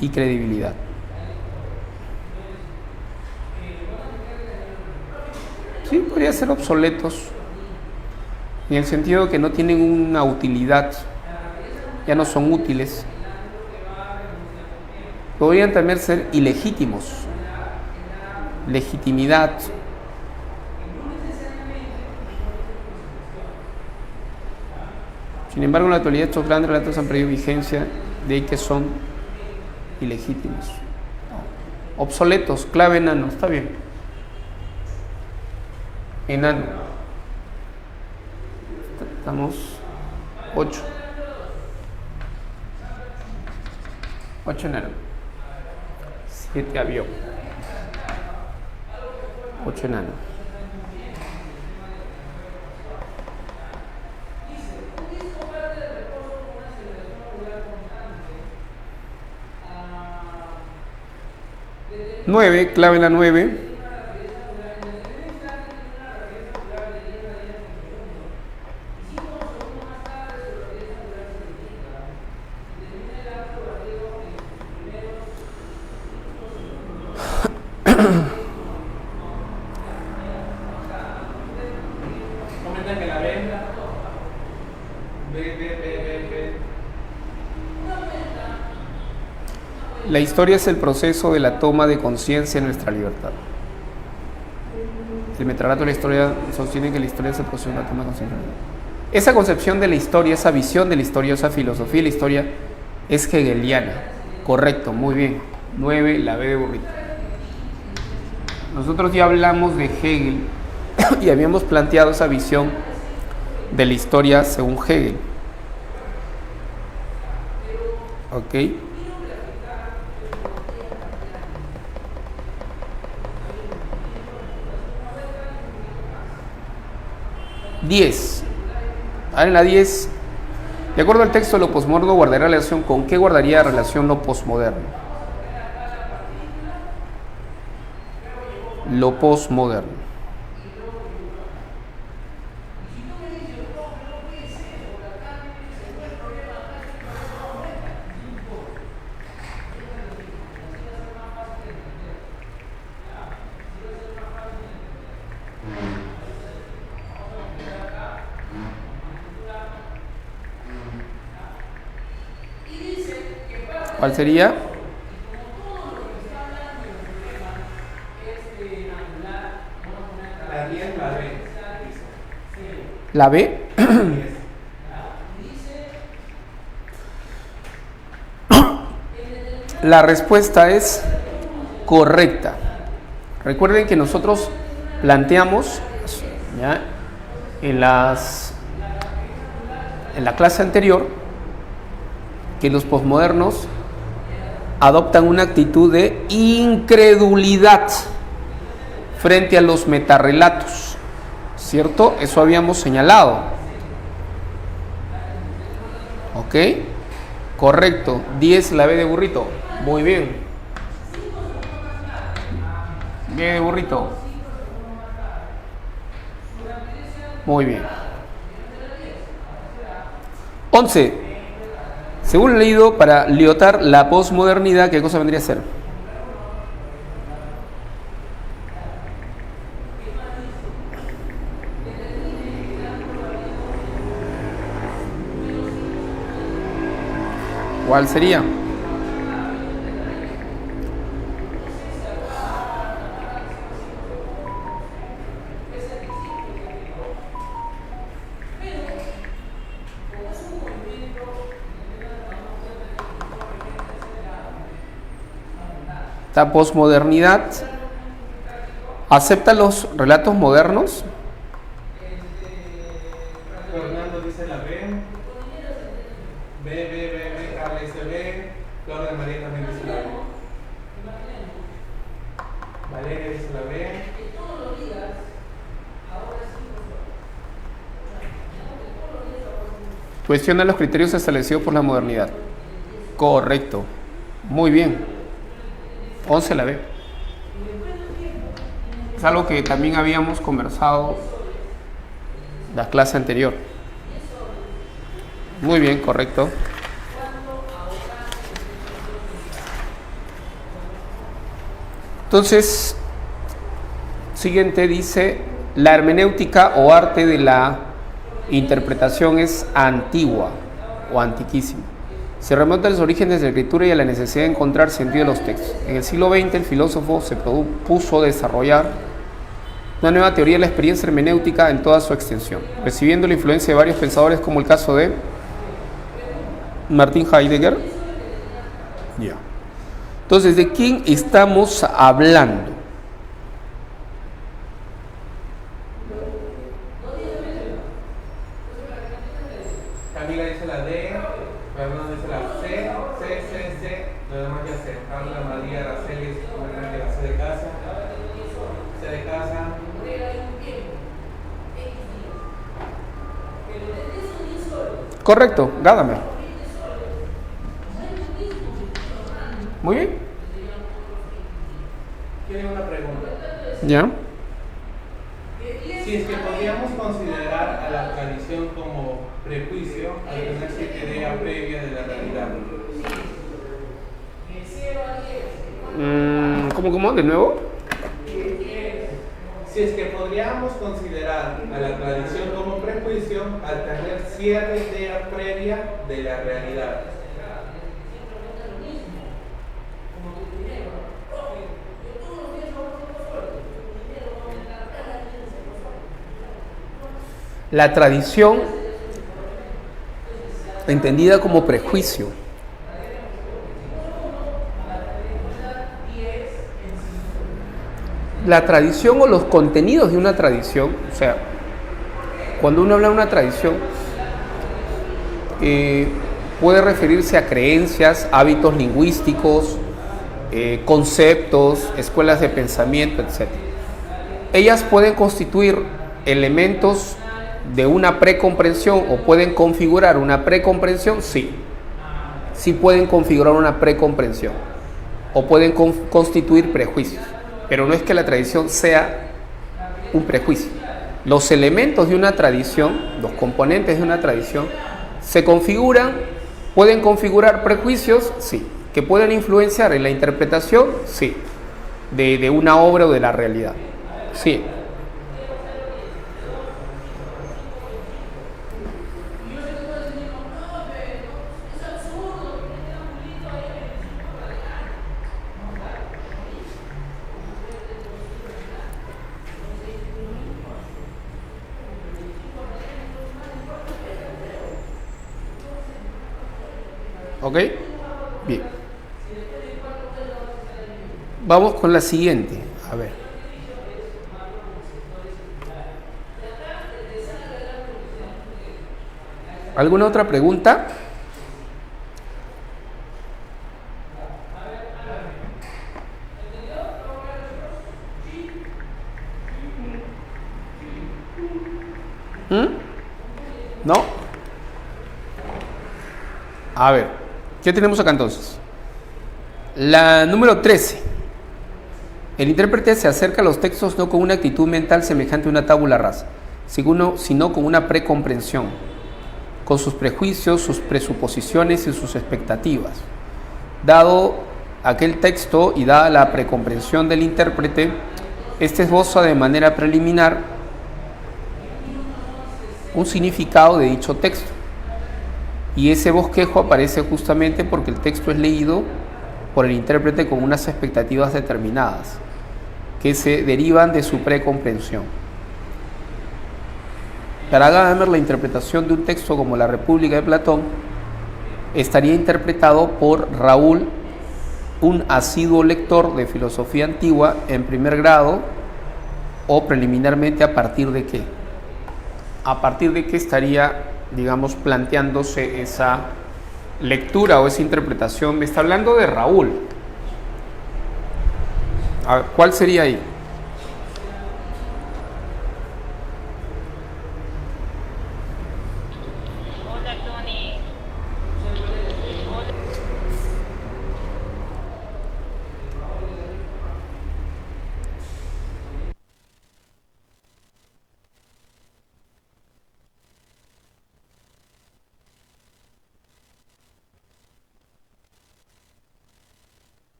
S1: y credibilidad. Sí, podría ser obsoletos, en el sentido que no tienen una utilidad, ya no son útiles. Podrían también ser ilegítimos, legitimidad. Sin embargo, en la actualidad estos grandes relatos han perdido vigencia, de ahí que son ilegítimos. Obsoletos, clave enano, está bien. Enano. Estamos 8. 8 enano. 7 avión. 8 enano. Nueve, clave la 9.
S2: Comenta que la ven. Ve.
S1: La historia es el proceso de la toma de conciencia de nuestra libertad. El metarato de la historia sostiene que la historia es el proceso de la toma de conciencia. Esa concepción de la historia, esa visión de la historia, esa filosofía de la historia es hegeliana. Correcto, muy bien. 9, la B de burrito. Nosotros ya hablamos de Hegel y habíamos planteado esa visión de la historia según Hegel. ¿Ok? Diez. Ahora en la 10, de acuerdo al texto, lo posmoderno guardaría relación con ¿qué guardaría relación lo posmoderno? Lo posmoderno. ¿Cuál sería?
S2: La 10, la B.
S1: ¿La B? La respuesta es correcta. Recuerden que nosotros planteamos, ¿ya?, en la clase anterior, que los posmodernos adoptan una actitud de incredulidad frente a los metarrelatos, ¿cierto? Eso habíamos señalado. ¿Ok? Correcto. 10, la B de burrito. Muy bien. B de burrito. Muy bien. 11. Según he leído, para Lyotard, la posmodernidad, ¿qué cosa vendría a ser? ¿Cuál sería? La posmodernidad acepta los relatos modernos.
S2: Fernando dice la B. B, Carla dice B. Flor de María también dice la B. Valeria dice la B.
S1: Cuestiona los criterios establecidos por la modernidad. Correcto. Muy bien. 11 la B. Es algo que también habíamos conversado la clase anterior. Muy bien, correcto. Entonces, siguiente dice, la hermenéutica o arte de la interpretación es antigua o antiquísima. Se remonta a los orígenes de la escritura y a la necesidad de encontrar sentido de los textos. En el siglo XX el filósofo se propuso desarrollar una nueva teoría de la experiencia hermenéutica en toda su extensión, recibiendo la influencia de varios pensadores como el caso de Martin Heidegger. Ya. Entonces, ¿de quién estamos hablando?
S2: Camila dice la D, Fernando dice la C, lo demás ya sé. Carla, María, Araceli, la C de casa. C de casa.
S1: Correcto, Gadamer. Muy bien.
S2: Tiene una pregunta.
S1: Ya.
S2: Si es que podríamos considerar a la tradición como prejuicio, al tener cierta idea previa de la realidad.
S1: ¿Cómo? ¿De nuevo?
S2: Si es que podríamos considerar a la tradición como prejuicio, al tener cierta idea previa de la realidad.
S1: La tradición, entendida como prejuicio, la tradición o los contenidos de una tradición, o sea, cuando uno habla de una tradición, puede referirse a creencias, hábitos lingüísticos, conceptos, escuelas de pensamiento, etc. Ellas pueden constituir elementos de una precomprensión o pueden configurar una precomprensión, sí. Sí pueden configurar una precomprensión o pueden constituir prejuicios, pero no es que la tradición sea un prejuicio. Los elementos de una tradición, los componentes de una tradición, se configuran, pueden configurar prejuicios, sí. Que pueden influenciar en la interpretación, sí. De una obra o de la realidad, sí. ¿Ok? Bien. Vamos con la siguiente. A ver. ¿Alguna otra pregunta? ¿No? A ver, ¿qué tenemos acá entonces? La número 13. El intérprete se acerca a los textos no con una actitud mental semejante a una tabula rasa, sino con una precomprensión, con sus prejuicios, sus presuposiciones y sus expectativas. Dado aquel texto y dada la precomprensión del intérprete, este esboza de manera preliminar un significado de dicho texto. Y ese bosquejo aparece justamente porque el texto es leído por el intérprete con unas expectativas determinadas que se derivan de su precomprensión. Para Gadamer, la interpretación de un texto como la República de Platón estaría interpretado por Raúl, un asiduo lector de filosofía antigua en primer grado, o preliminarmente a partir de qué. A partir de qué estaría, digamos, planteándose esa lectura o esa interpretación. Me está hablando de Raúl. ¿Cuál sería ahí?
S3: Hola, Tony.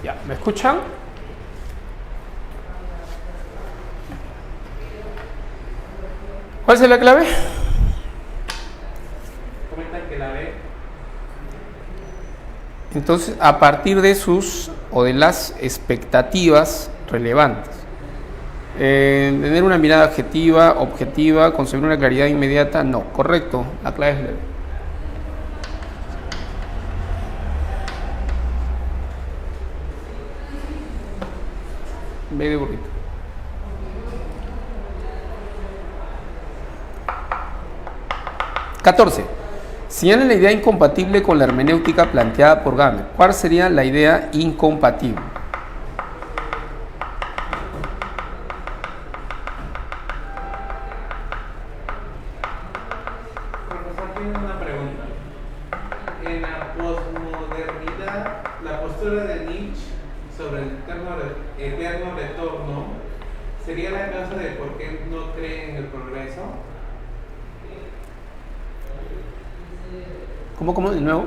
S1: Ya, ¿me escuchan? ¿Cuál es la clave?
S2: Comentan que la B.
S1: Entonces, a partir de sus o de las expectativas relevantes, tener una mirada objetiva, conseguir una claridad inmediata, no, correcto, la clave es la B. B de burrito. (14) Señala la idea incompatible con la hermenéutica planteada por Gadamer. ¿Cuál sería la idea incompatible?
S2: Profesor, tiene una pregunta. En la posmodernidad, la postura de Nietzsche sobre el eterno retorno sería la causa de por qué no cree en el progreso.
S1: ¿Cómo de nuevo?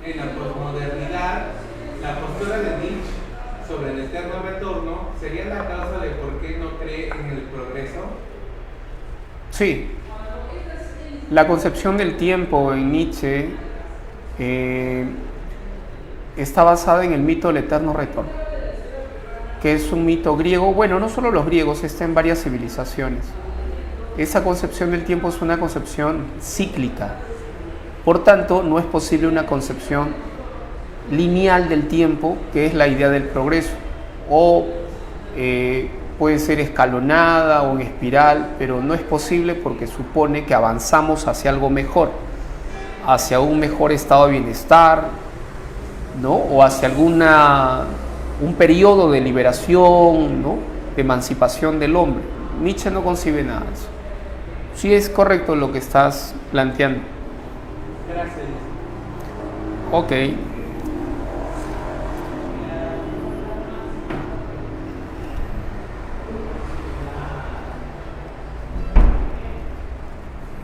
S2: En la posmodernidad, la postura de Nietzsche sobre el eterno retorno sería la causa de por qué no cree en el progreso.
S1: Sí. La concepción del tiempo en Nietzsche está basada en el mito del eterno retorno, que es un mito griego. Bueno, no solo los griegos, está en varias civilizaciones. Esa concepción del tiempo es una concepción cíclica. Por tanto, no es posible una concepción lineal del tiempo, que es la idea del progreso. O puede ser escalonada o en espiral, pero no es posible porque supone que avanzamos hacia algo mejor, hacia un mejor estado de bienestar, ¿no? O hacia un periodo de liberación, ¿no? De emancipación del hombre. Nietzsche no concibe nada de eso. Sí es correcto lo que estás planteando.
S2: Gracias.
S1: Ok.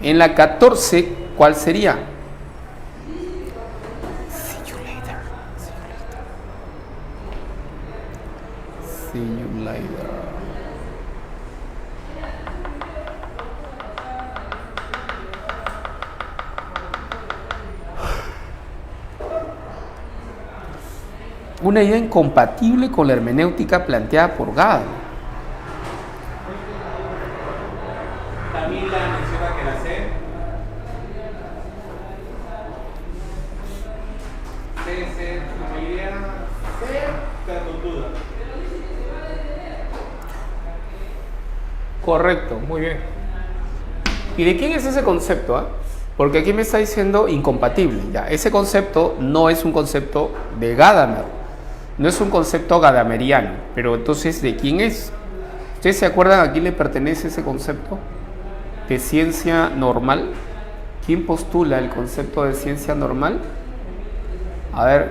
S1: En la 14, ¿cuál sería? See you later. See you later. Una idea incompatible con la hermenéutica planteada por Gadamer.
S2: Camila menciona que la C. La mayoría C, pero con duda.
S1: Correcto, muy bien. ¿Y de quién es ese concepto? Porque aquí me está diciendo incompatible. Ya, ese concepto no es un concepto de Gadamer. No es un concepto gadameriano, pero entonces, ¿de quién es? ¿Ustedes se acuerdan a quién le pertenece ese concepto de ciencia normal? ¿Quién postula el concepto de ciencia normal? A ver,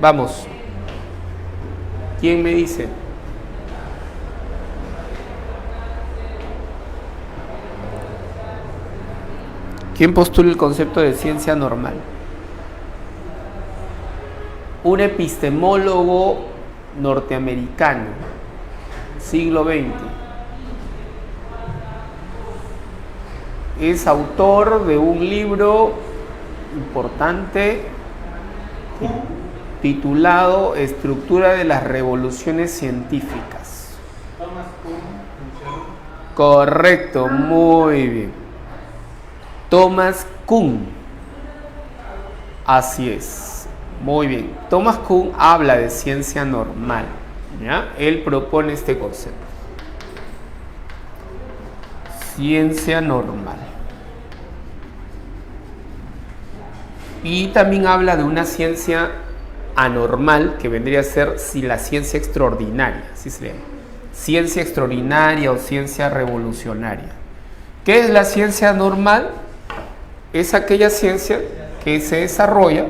S1: vamos. ¿Quién me dice? ¿Quién postula el concepto de ciencia normal? Un epistemólogo norteamericano, siglo XX. Es autor de un libro importante titulado Estructura de las revoluciones científicas.
S2: Thomas Kuhn.
S1: Correcto, muy bien. Thomas Kuhn. Así es. Muy bien. Thomas Kuhn habla de ciencia normal, ¿ya? Él propone este concepto. Ciencia normal. Y también habla de una ciencia anormal, que vendría a ser la ciencia extraordinaria, así se llama. Ciencia extraordinaria o ciencia revolucionaria. ¿Qué es la ciencia normal? Es aquella ciencia que se desarrolla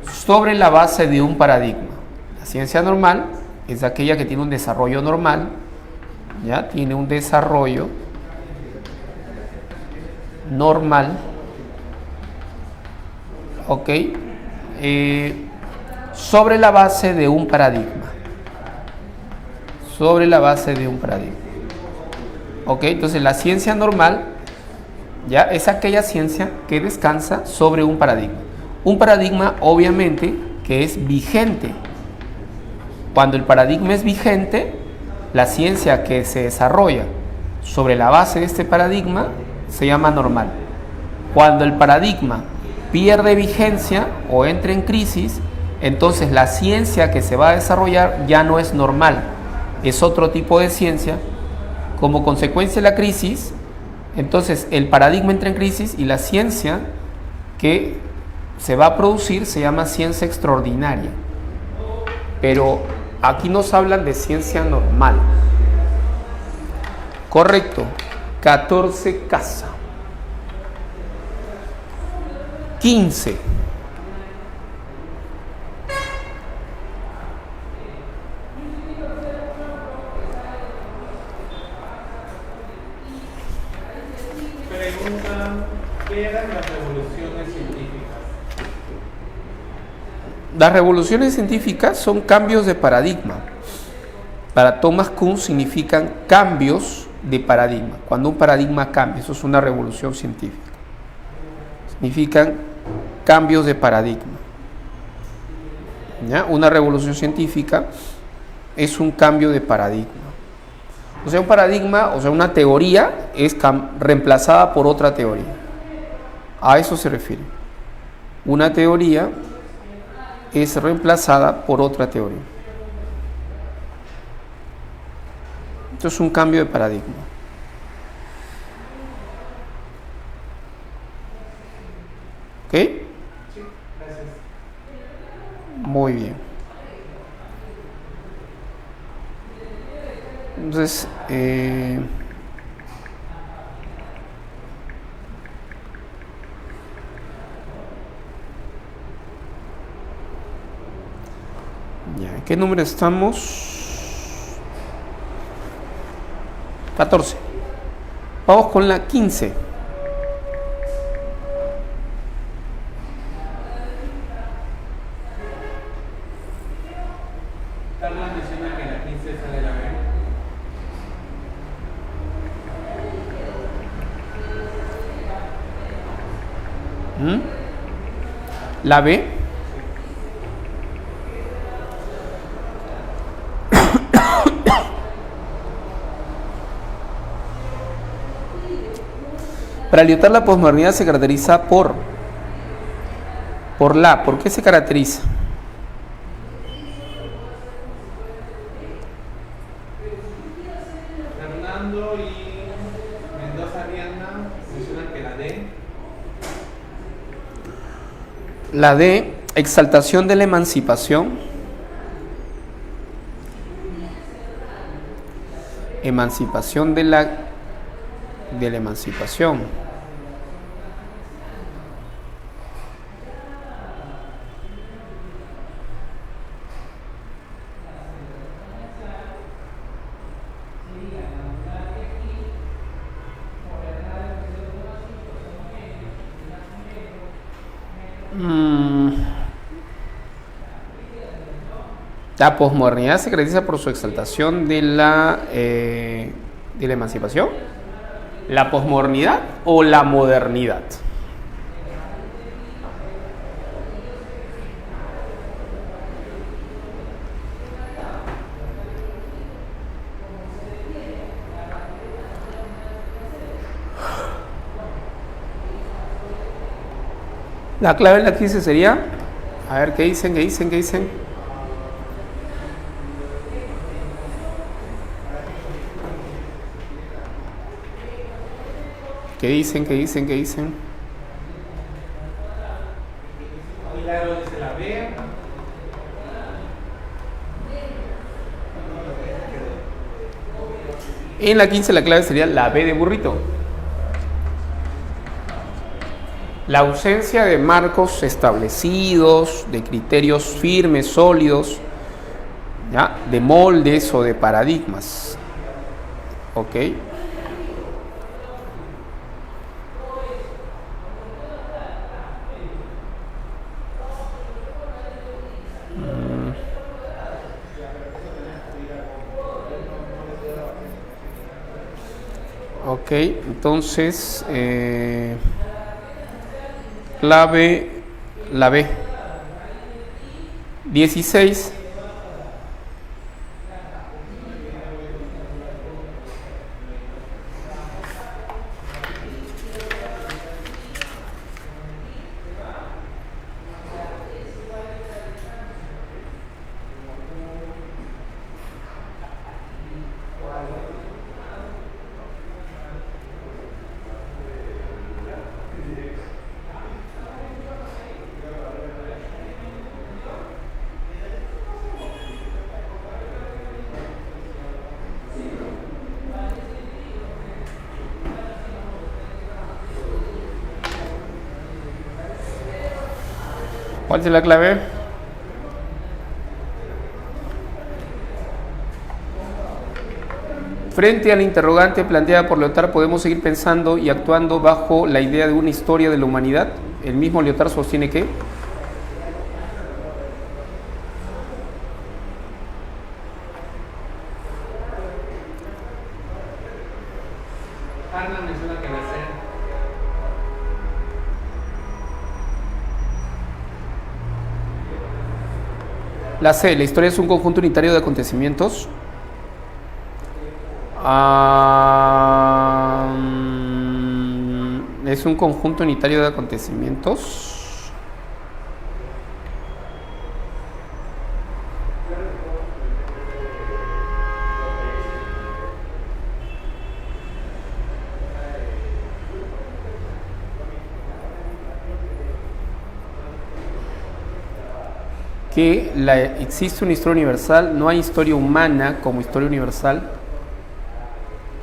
S1: sobre la base de un paradigma. La ciencia normal es aquella que tiene un desarrollo normal, ¿ya? Tiene un desarrollo normal, ¿ok? sobre la base de un paradigma. Sobre la base de un paradigma. Ok, entonces la ciencia normal ya es aquella ciencia que descansa sobre un paradigma. Un paradigma obviamente que es vigente. Cuando el paradigma es vigente, la ciencia que se desarrolla sobre la base de este paradigma se llama normal. Cuando el paradigma pierde vigencia o entra en crisis, entonces la ciencia que se va a desarrollar ya no es normal, es otro tipo de ciencia. Como consecuencia de la crisis, entonces el paradigma entra en crisis y la ciencia que se va a producir se llama ciencia extraordinaria. Pero aquí nos hablan de ciencia normal. Correcto. 14 casa. 15.
S2: Preguntan, ¿qué eran las revoluciones científicas?
S1: Las revoluciones científicas son cambios de paradigma. Para Thomas Kuhn significan cambios de paradigma. Cuando un paradigma cambia, eso es una revolución científica. Significan cambios de paradigma. ¿Ya? Una revolución científica es un cambio de paradigma. O sea, un paradigma, o sea, una teoría es reemplazada por otra teoría. A eso se refiere. Una teoría es reemplazada por otra teoría. Esto es un cambio de paradigma. ¿Ok?
S2: Sí, gracias.
S1: Muy bien. Entonces, ya, ¿en qué número estamos? 14. Vamos con la 15.
S2: Carlos menciona que la 15 sale la B.
S1: La B. Para Lyotard la posmodernidad se caracteriza por ¿por qué se caracteriza?
S2: Fernando y Mendoza Ariana mencionan que la D.
S1: La D, exaltación de la emancipación. Emancipación de la emancipación. La posmodernidad se caracteriza por su exaltación de la emancipación. ¿La posmodernidad o la modernidad? La clave en la crisis sería, a ver, ¿qué dicen? ¿Qué dicen? ¿Qué dicen? ¿Qué dicen? ¿Qué dicen? ¿Qué dicen?
S2: Milagro dice la B.
S1: En la 15 la clave sería la B de burrito. La ausencia de marcos establecidos, de criterios firmes, sólidos, ¿ya? De moldes o de paradigmas. ¿Ok? Ok, entonces, clave, la B. 16. ¿Cuál es la clave? Frente a la interrogante planteada por Lyotard, podemos seguir pensando y actuando bajo la idea de una historia de la humanidad. El mismo Lyotard sostiene que
S2: Harlan menciona que la C.
S1: la C, la historia es un conjunto unitario de acontecimientos. Es un conjunto unitario de acontecimientos. Que existe una historia universal, no hay historia humana como historia universal.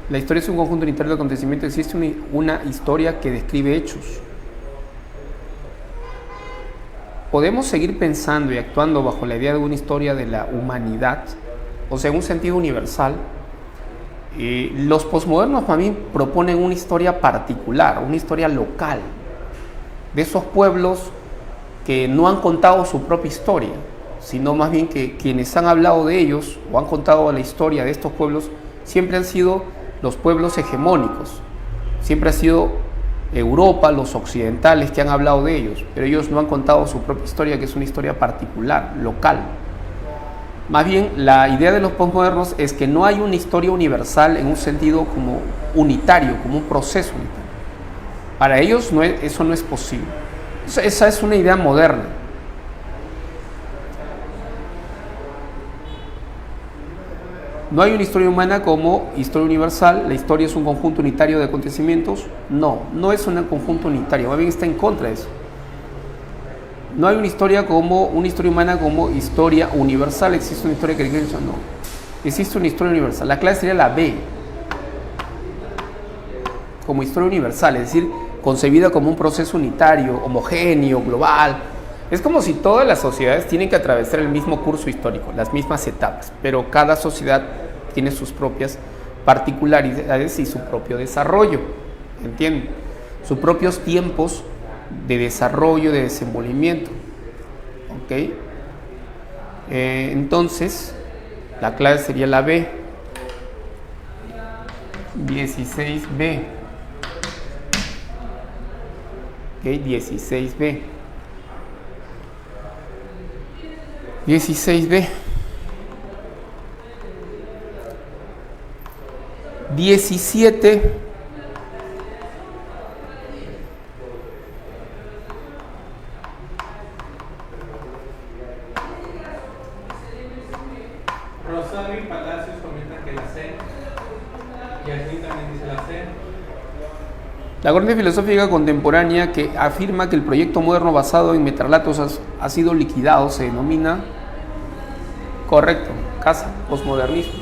S1: La historia es un conjunto unitario de acontecimientos, existe una historia que describe hechos. Podemos seguir pensando y actuando bajo la idea de una historia de la humanidad, o sea, en un sentido universal. Los posmodernos más bien proponen una historia particular, una historia local, de esos pueblos que no han contado su propia historia, sino más bien que quienes han hablado de ellos o han contado la historia de estos pueblos siempre han sido los pueblos hegemónicos, siempre ha sido Europa, los occidentales que han hablado de ellos, pero ellos no han contado su propia historia, que es una historia particular, local. Más bien, la idea de los posmodernos es que no hay una historia universal en un sentido como unitario, como un proceso unitario. Para ellos eso no es posible. Esa es una idea moderna. No hay una historia humana como historia universal, la historia es un conjunto unitario de acontecimientos. No es un conjunto unitario, más bien está en contra de eso. No hay una historia humana como historia universal, existe una historia que no. Existe una historia universal. La clave sería la B, como historia universal, es decir, concebida como un proceso unitario, homogéneo, global. Es como si todas las sociedades tienen que atravesar el mismo curso histórico, las mismas etapas, pero cada sociedad tiene sus propias particularidades y su propio desarrollo, ¿entienden? Sus propios tiempos de desarrollo, de desenvolvimiento, ¿ok? Entonces, la clave sería la B, 16B. Ok, 16B. 16B. 17.
S2: Rosario y Palacios comentan que la C. Y aquí también dice la C.
S1: La corriente filosófica contemporánea que afirma que el proyecto moderno basado en metarlatos ha sido liquidado se denomina, correcto, casa, posmodernismo.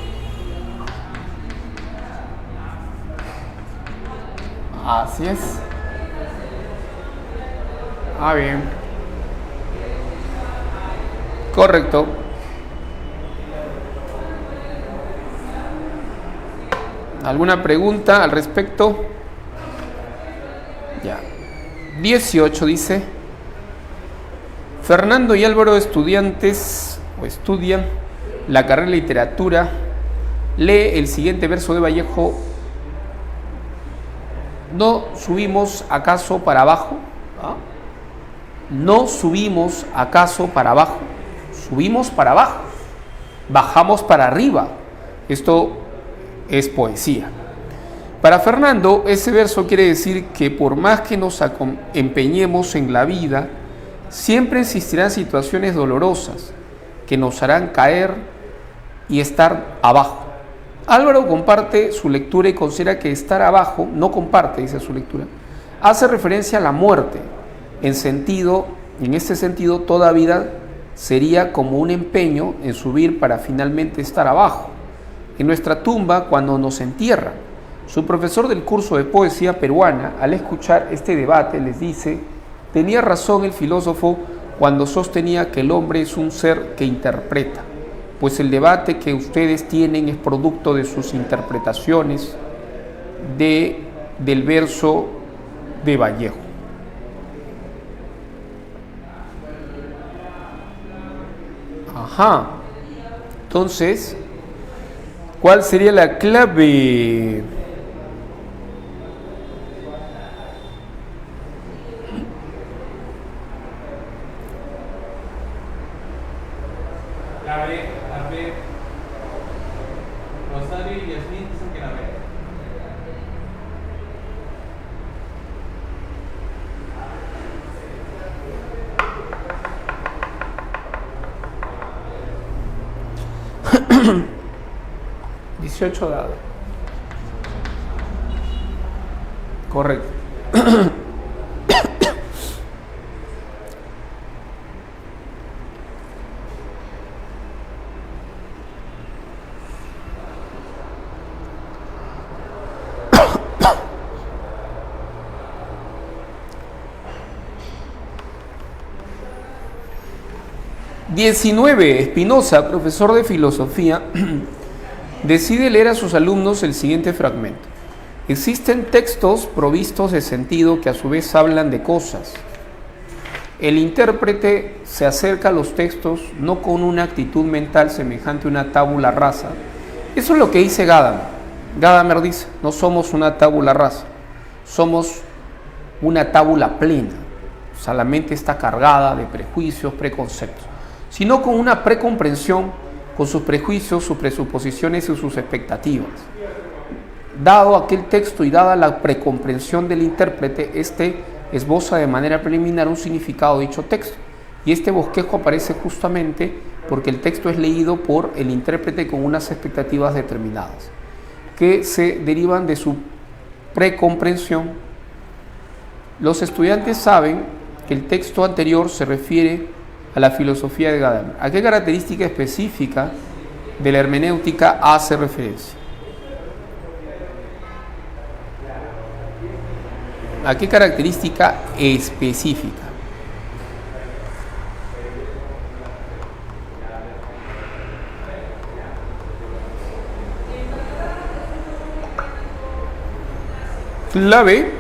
S1: Así es. Bien. Correcto. ¿Alguna pregunta al respecto? Ya. 18 dice: Fernando y Álvaro estudian la carrera de literatura. Lee el siguiente verso de Vallejo ¿No subimos acaso para abajo? ¿Ah? ¿No subimos acaso para abajo? Subimos para abajo, bajamos para arriba. Esto es poesía. Para Fernando, ese verso quiere decir que por más que nos empeñemos en la vida, siempre existirán situaciones dolorosas que nos harán caer y estar abajo. Álvaro comparte su lectura y considera que estar abajo, no comparte, dice su lectura, hace referencia a la muerte. En este sentido, toda vida sería como un empeño en subir para finalmente estar abajo, en nuestra tumba cuando nos entierran. Su profesor del curso de poesía peruana, al escuchar este debate, les dice: tenía razón el filósofo cuando sostenía que el hombre es un ser que interpreta, pues el debate que ustedes tienen es producto de sus interpretaciones del verso de Vallejo. Ajá. Entonces, ¿cuál sería la clave?
S2: La B. Rosario y Yasmin dicen que la B.
S1: $18 dados. Correcto. Espinosa, profesor de filosofía, decide leer a sus alumnos el siguiente fragmento. Existen textos provistos de sentido que a su vez hablan de cosas. El intérprete se acerca a los textos no con una actitud mental semejante a una tabula rasa. Eso es lo que dice Gadamer. Gadamer dice: no somos una tabula rasa, somos una tabula plena. O sea, la mente está cargada de prejuicios, preconceptos, sino con una precomprensión, con sus prejuicios, sus presuposiciones y sus expectativas. Dado aquel texto y dada la precomprensión del intérprete, este esboza de manera preliminar un significado de dicho texto. Y este bosquejo aparece justamente porque el texto es leído por el intérprete con unas expectativas determinadas, que se derivan de su precomprensión. Los estudiantes saben que el texto anterior se refiere a la filosofía de Gadamer. ¿A qué característica específica de la hermenéutica hace referencia? ¿A qué característica específica? Clave.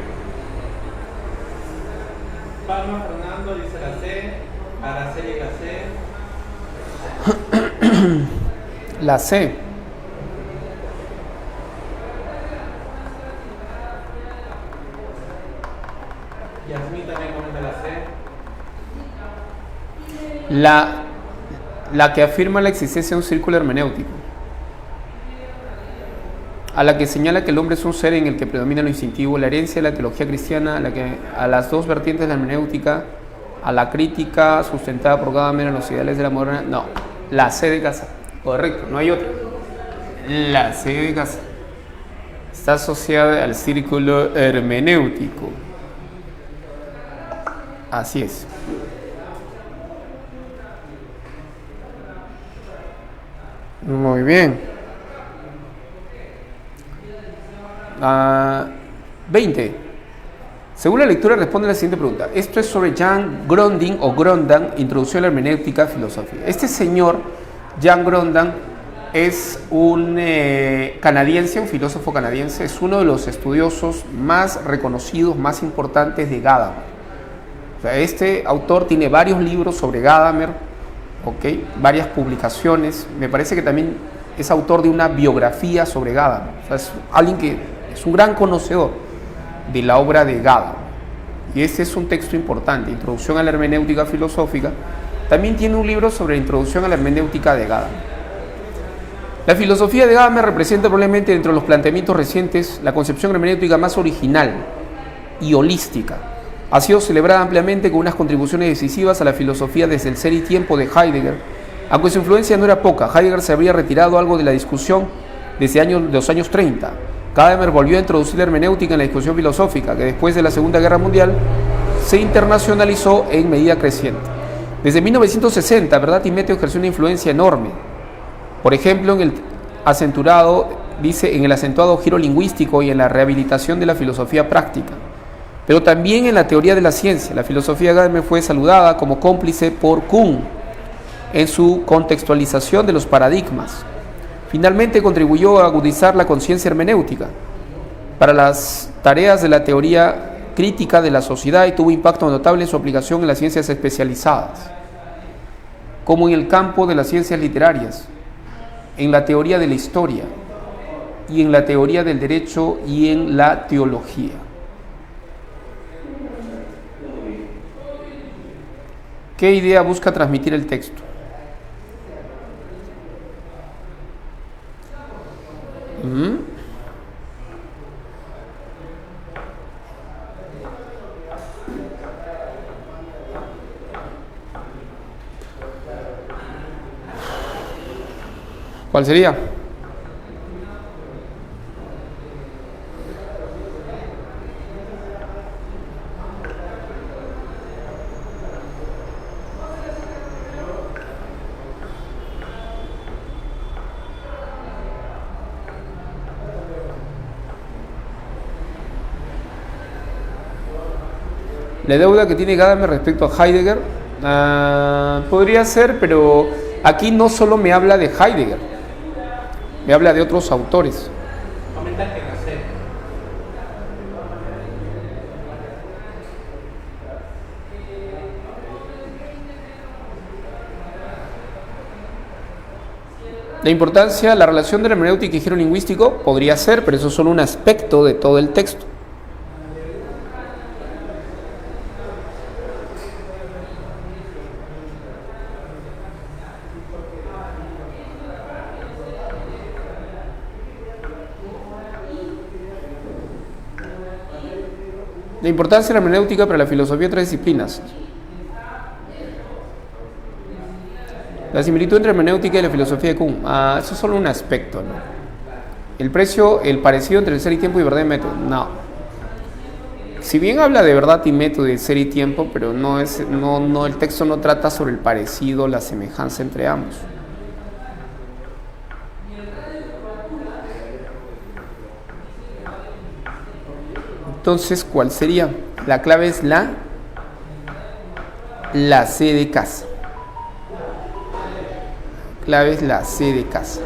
S2: Palma Fernando dice la C. Araceli la C.
S1: La C.
S2: Yasmín también comenta la C.
S1: La que afirma la existencia de un círculo hermenéutico, a la que señala que el hombre es un ser en el que predomina lo instintivo, la herencia de la teología cristiana, a las dos vertientes de la hermenéutica, a la crítica sustentada por Gadamer en los ideales de la moderna. No, la C de casa. Correcto, no hay otra. La C de casa está asociada al círculo hermenéutico. Así es. Muy bien. 20. Según la lectura responde a la siguiente pregunta. Esto es sobre Jan Grondin o Grondan, Introducción a la hermenéutica filosofía. Este señor, Jan Grondan, es un canadiense, un filósofo canadiense, es uno de los estudiosos más reconocidos, más importantes de Gadamer. O sea, este autor tiene varios libros sobre Gadamer, ¿okay? Varias publicaciones. Me parece que también es autor de una biografía sobre Gadamer. O sea, es alguien que es un gran conocedor de la obra de Gadamer. Y este es un texto importante, Introducción a la Hermenéutica Filosófica. También tiene un libro sobre la Introducción a la Hermenéutica de Gadamer. La filosofía de Gadamer representa probablemente dentro de los planteamientos recientes la concepción hermenéutica más original y holística. Ha sido celebrada ampliamente con unas contribuciones decisivas a la filosofía desde el Ser y Tiempo de Heidegger, aunque su influencia no era poca. Heidegger se habría retirado algo de la discusión desde los años 30. Gadamer volvió a introducir la hermenéutica en la discusión filosófica, que después de la Segunda Guerra Mundial se internacionalizó en medida creciente. Desde 1960, Verdad y Método ejerció una influencia enorme. Por ejemplo, en el acentuado giro lingüístico y en la rehabilitación de la filosofía práctica, pero también en la teoría de la ciencia. La filosofía de Gadamer fue saludada como cómplice por Kuhn en su contextualización de los paradigmas. Finalmente contribuyó a agudizar la conciencia hermenéutica para las tareas de la teoría crítica de la sociedad y tuvo impacto notable en su aplicación en las ciencias especializadas, como en el campo de las ciencias literarias, en la teoría de la historia y en la teoría del derecho y en la teología. ¿Qué idea busca transmitir el texto? ¿Cuál sería? La deuda que tiene Gadamer respecto a Heidegger podría ser, pero aquí no solo me habla de Heidegger, me habla de otros autores.
S2: Comenta que nacer.
S1: La importancia, la relación de la hermenéutica y giro lingüístico podría ser, pero eso es solo un aspecto de todo el texto. La importancia de la hermenéutica para la filosofía de otras disciplinas. La similitud entre hermenéutica y la filosofía de Kuhn. Eso es solo un aspecto, ¿no? El parecido entre el ser y tiempo y verdad y método. No. Si bien habla de verdad y método y ser y tiempo, pero el texto no trata sobre el parecido, la semejanza entre ambos. Entonces, ¿cuál sería? La clave es la C de casa. La clave es la C de casa.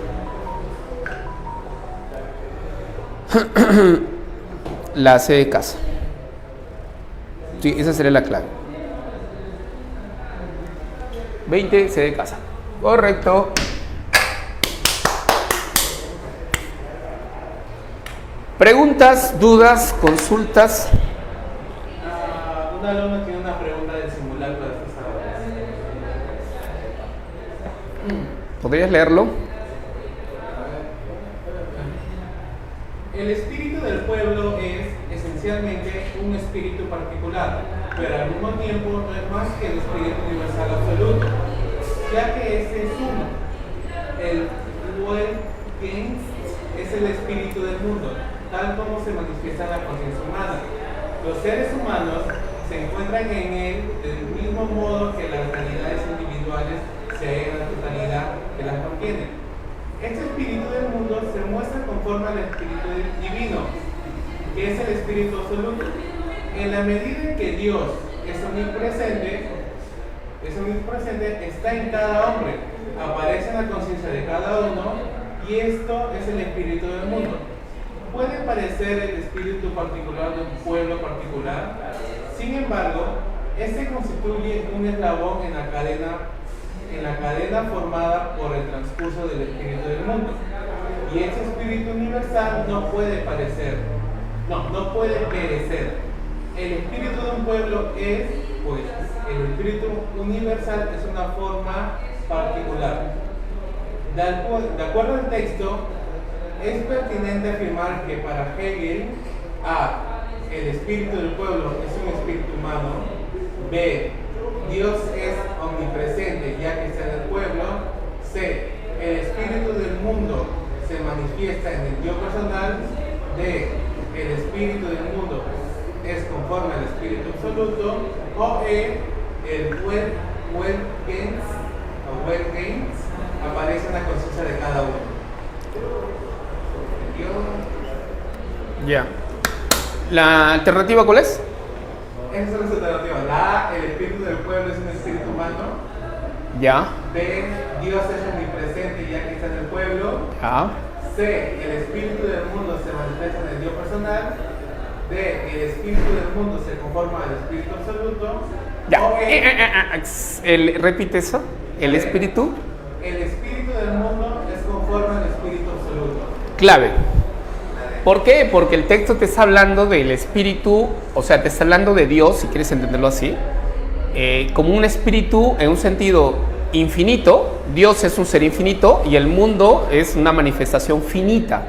S1: La C de casa. Sí, esa sería la clave. 20 C de casa. Correcto. Preguntas, dudas, consultas.
S2: Un alumno tiene una pregunta del simulacro de esta sábado.
S1: ¿Podrías leerlo?
S2: El espíritu del pueblo es esencialmente un espíritu particular, pero al mismo tiempo no es más que el espíritu universal absoluto, ya que este es uno. El Wohlgeist es el espíritu del mundo, tal como se manifiesta en la conciencia humana. Los seres humanos se encuentran en él del mismo modo que las realidades individuales se hallan en la totalidad que las contienen. Este espíritu del mundo se muestra conforme al espíritu divino, que es el espíritu absoluto. En la medida en que Dios es omnipresente, está en cada hombre, aparece en la conciencia de cada uno, y esto es el espíritu del mundo. Puede parecer el espíritu particular de un pueblo particular, sin embargo, este constituye un eslabón en la cadena formada por el transcurso del espíritu del mundo. Y este espíritu universal no puede parecer, No puede perecer. El espíritu de un pueblo es, pues, el espíritu universal es una forma particular. De acuerdo al texto, es pertinente afirmar que para Hegel, A, el espíritu del pueblo es un espíritu humano, B, Dios es omnipresente ya que está en el pueblo, C, el espíritu del mundo se manifiesta en el yo personal, D, el espíritu del mundo es conforme al espíritu absoluto, o E, el Weltgens aparece en la conciencia de cada uno.
S1: Ya. ¿La alternativa cuál es?
S2: Esas son las alternativas. La A, el espíritu del pueblo es un espíritu humano.
S1: Ya.
S2: B, Dios es omnipresente ya que está en el pueblo.
S1: Ya.
S2: C, el espíritu del mundo se manifiesta en el yo personal. D, el espíritu del mundo se conforma al espíritu absoluto.
S1: Ya.
S2: O E,
S1: Repite eso. El espíritu.
S2: el espíritu del mundo es conforme al espíritu absoluto.
S1: Clave. ¿Por qué? Porque el texto te está hablando del espíritu, o sea, te está hablando de Dios, si quieres entenderlo así, como un espíritu en un sentido infinito. Dios es un ser infinito y el mundo es una manifestación finita.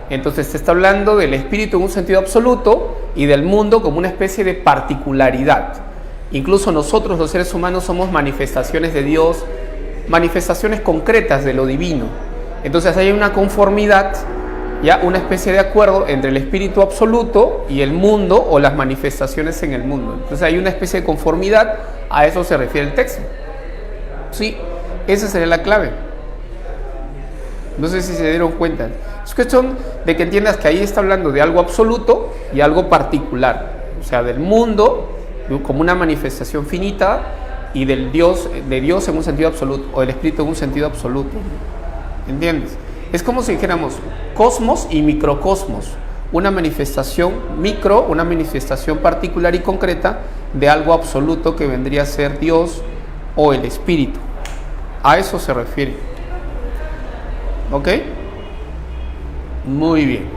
S1: Entonces te está hablando del espíritu en un sentido absoluto y del mundo como una especie de particularidad. Incluso nosotros los seres humanos somos manifestaciones de Dios, manifestaciones concretas de lo divino. Entonces hay una conformidad, ya una especie de acuerdo entre el espíritu absoluto y el mundo o las manifestaciones en el mundo. Entonces hay una especie de conformidad, a eso se refiere el texto. Sí, esa sería la clave. No sé si se dieron cuenta. Es cuestión de que entiendas que ahí está hablando de algo absoluto y algo particular. O sea, del mundo como una manifestación finita y de Dios en un sentido absoluto, o del espíritu en un sentido absoluto. ¿Entiendes? Es como si dijéramos cosmos y microcosmos, una manifestación micro, una manifestación particular y concreta de algo absoluto que vendría a ser Dios o el espíritu. A eso se refiere. ¿Ok? Muy bien.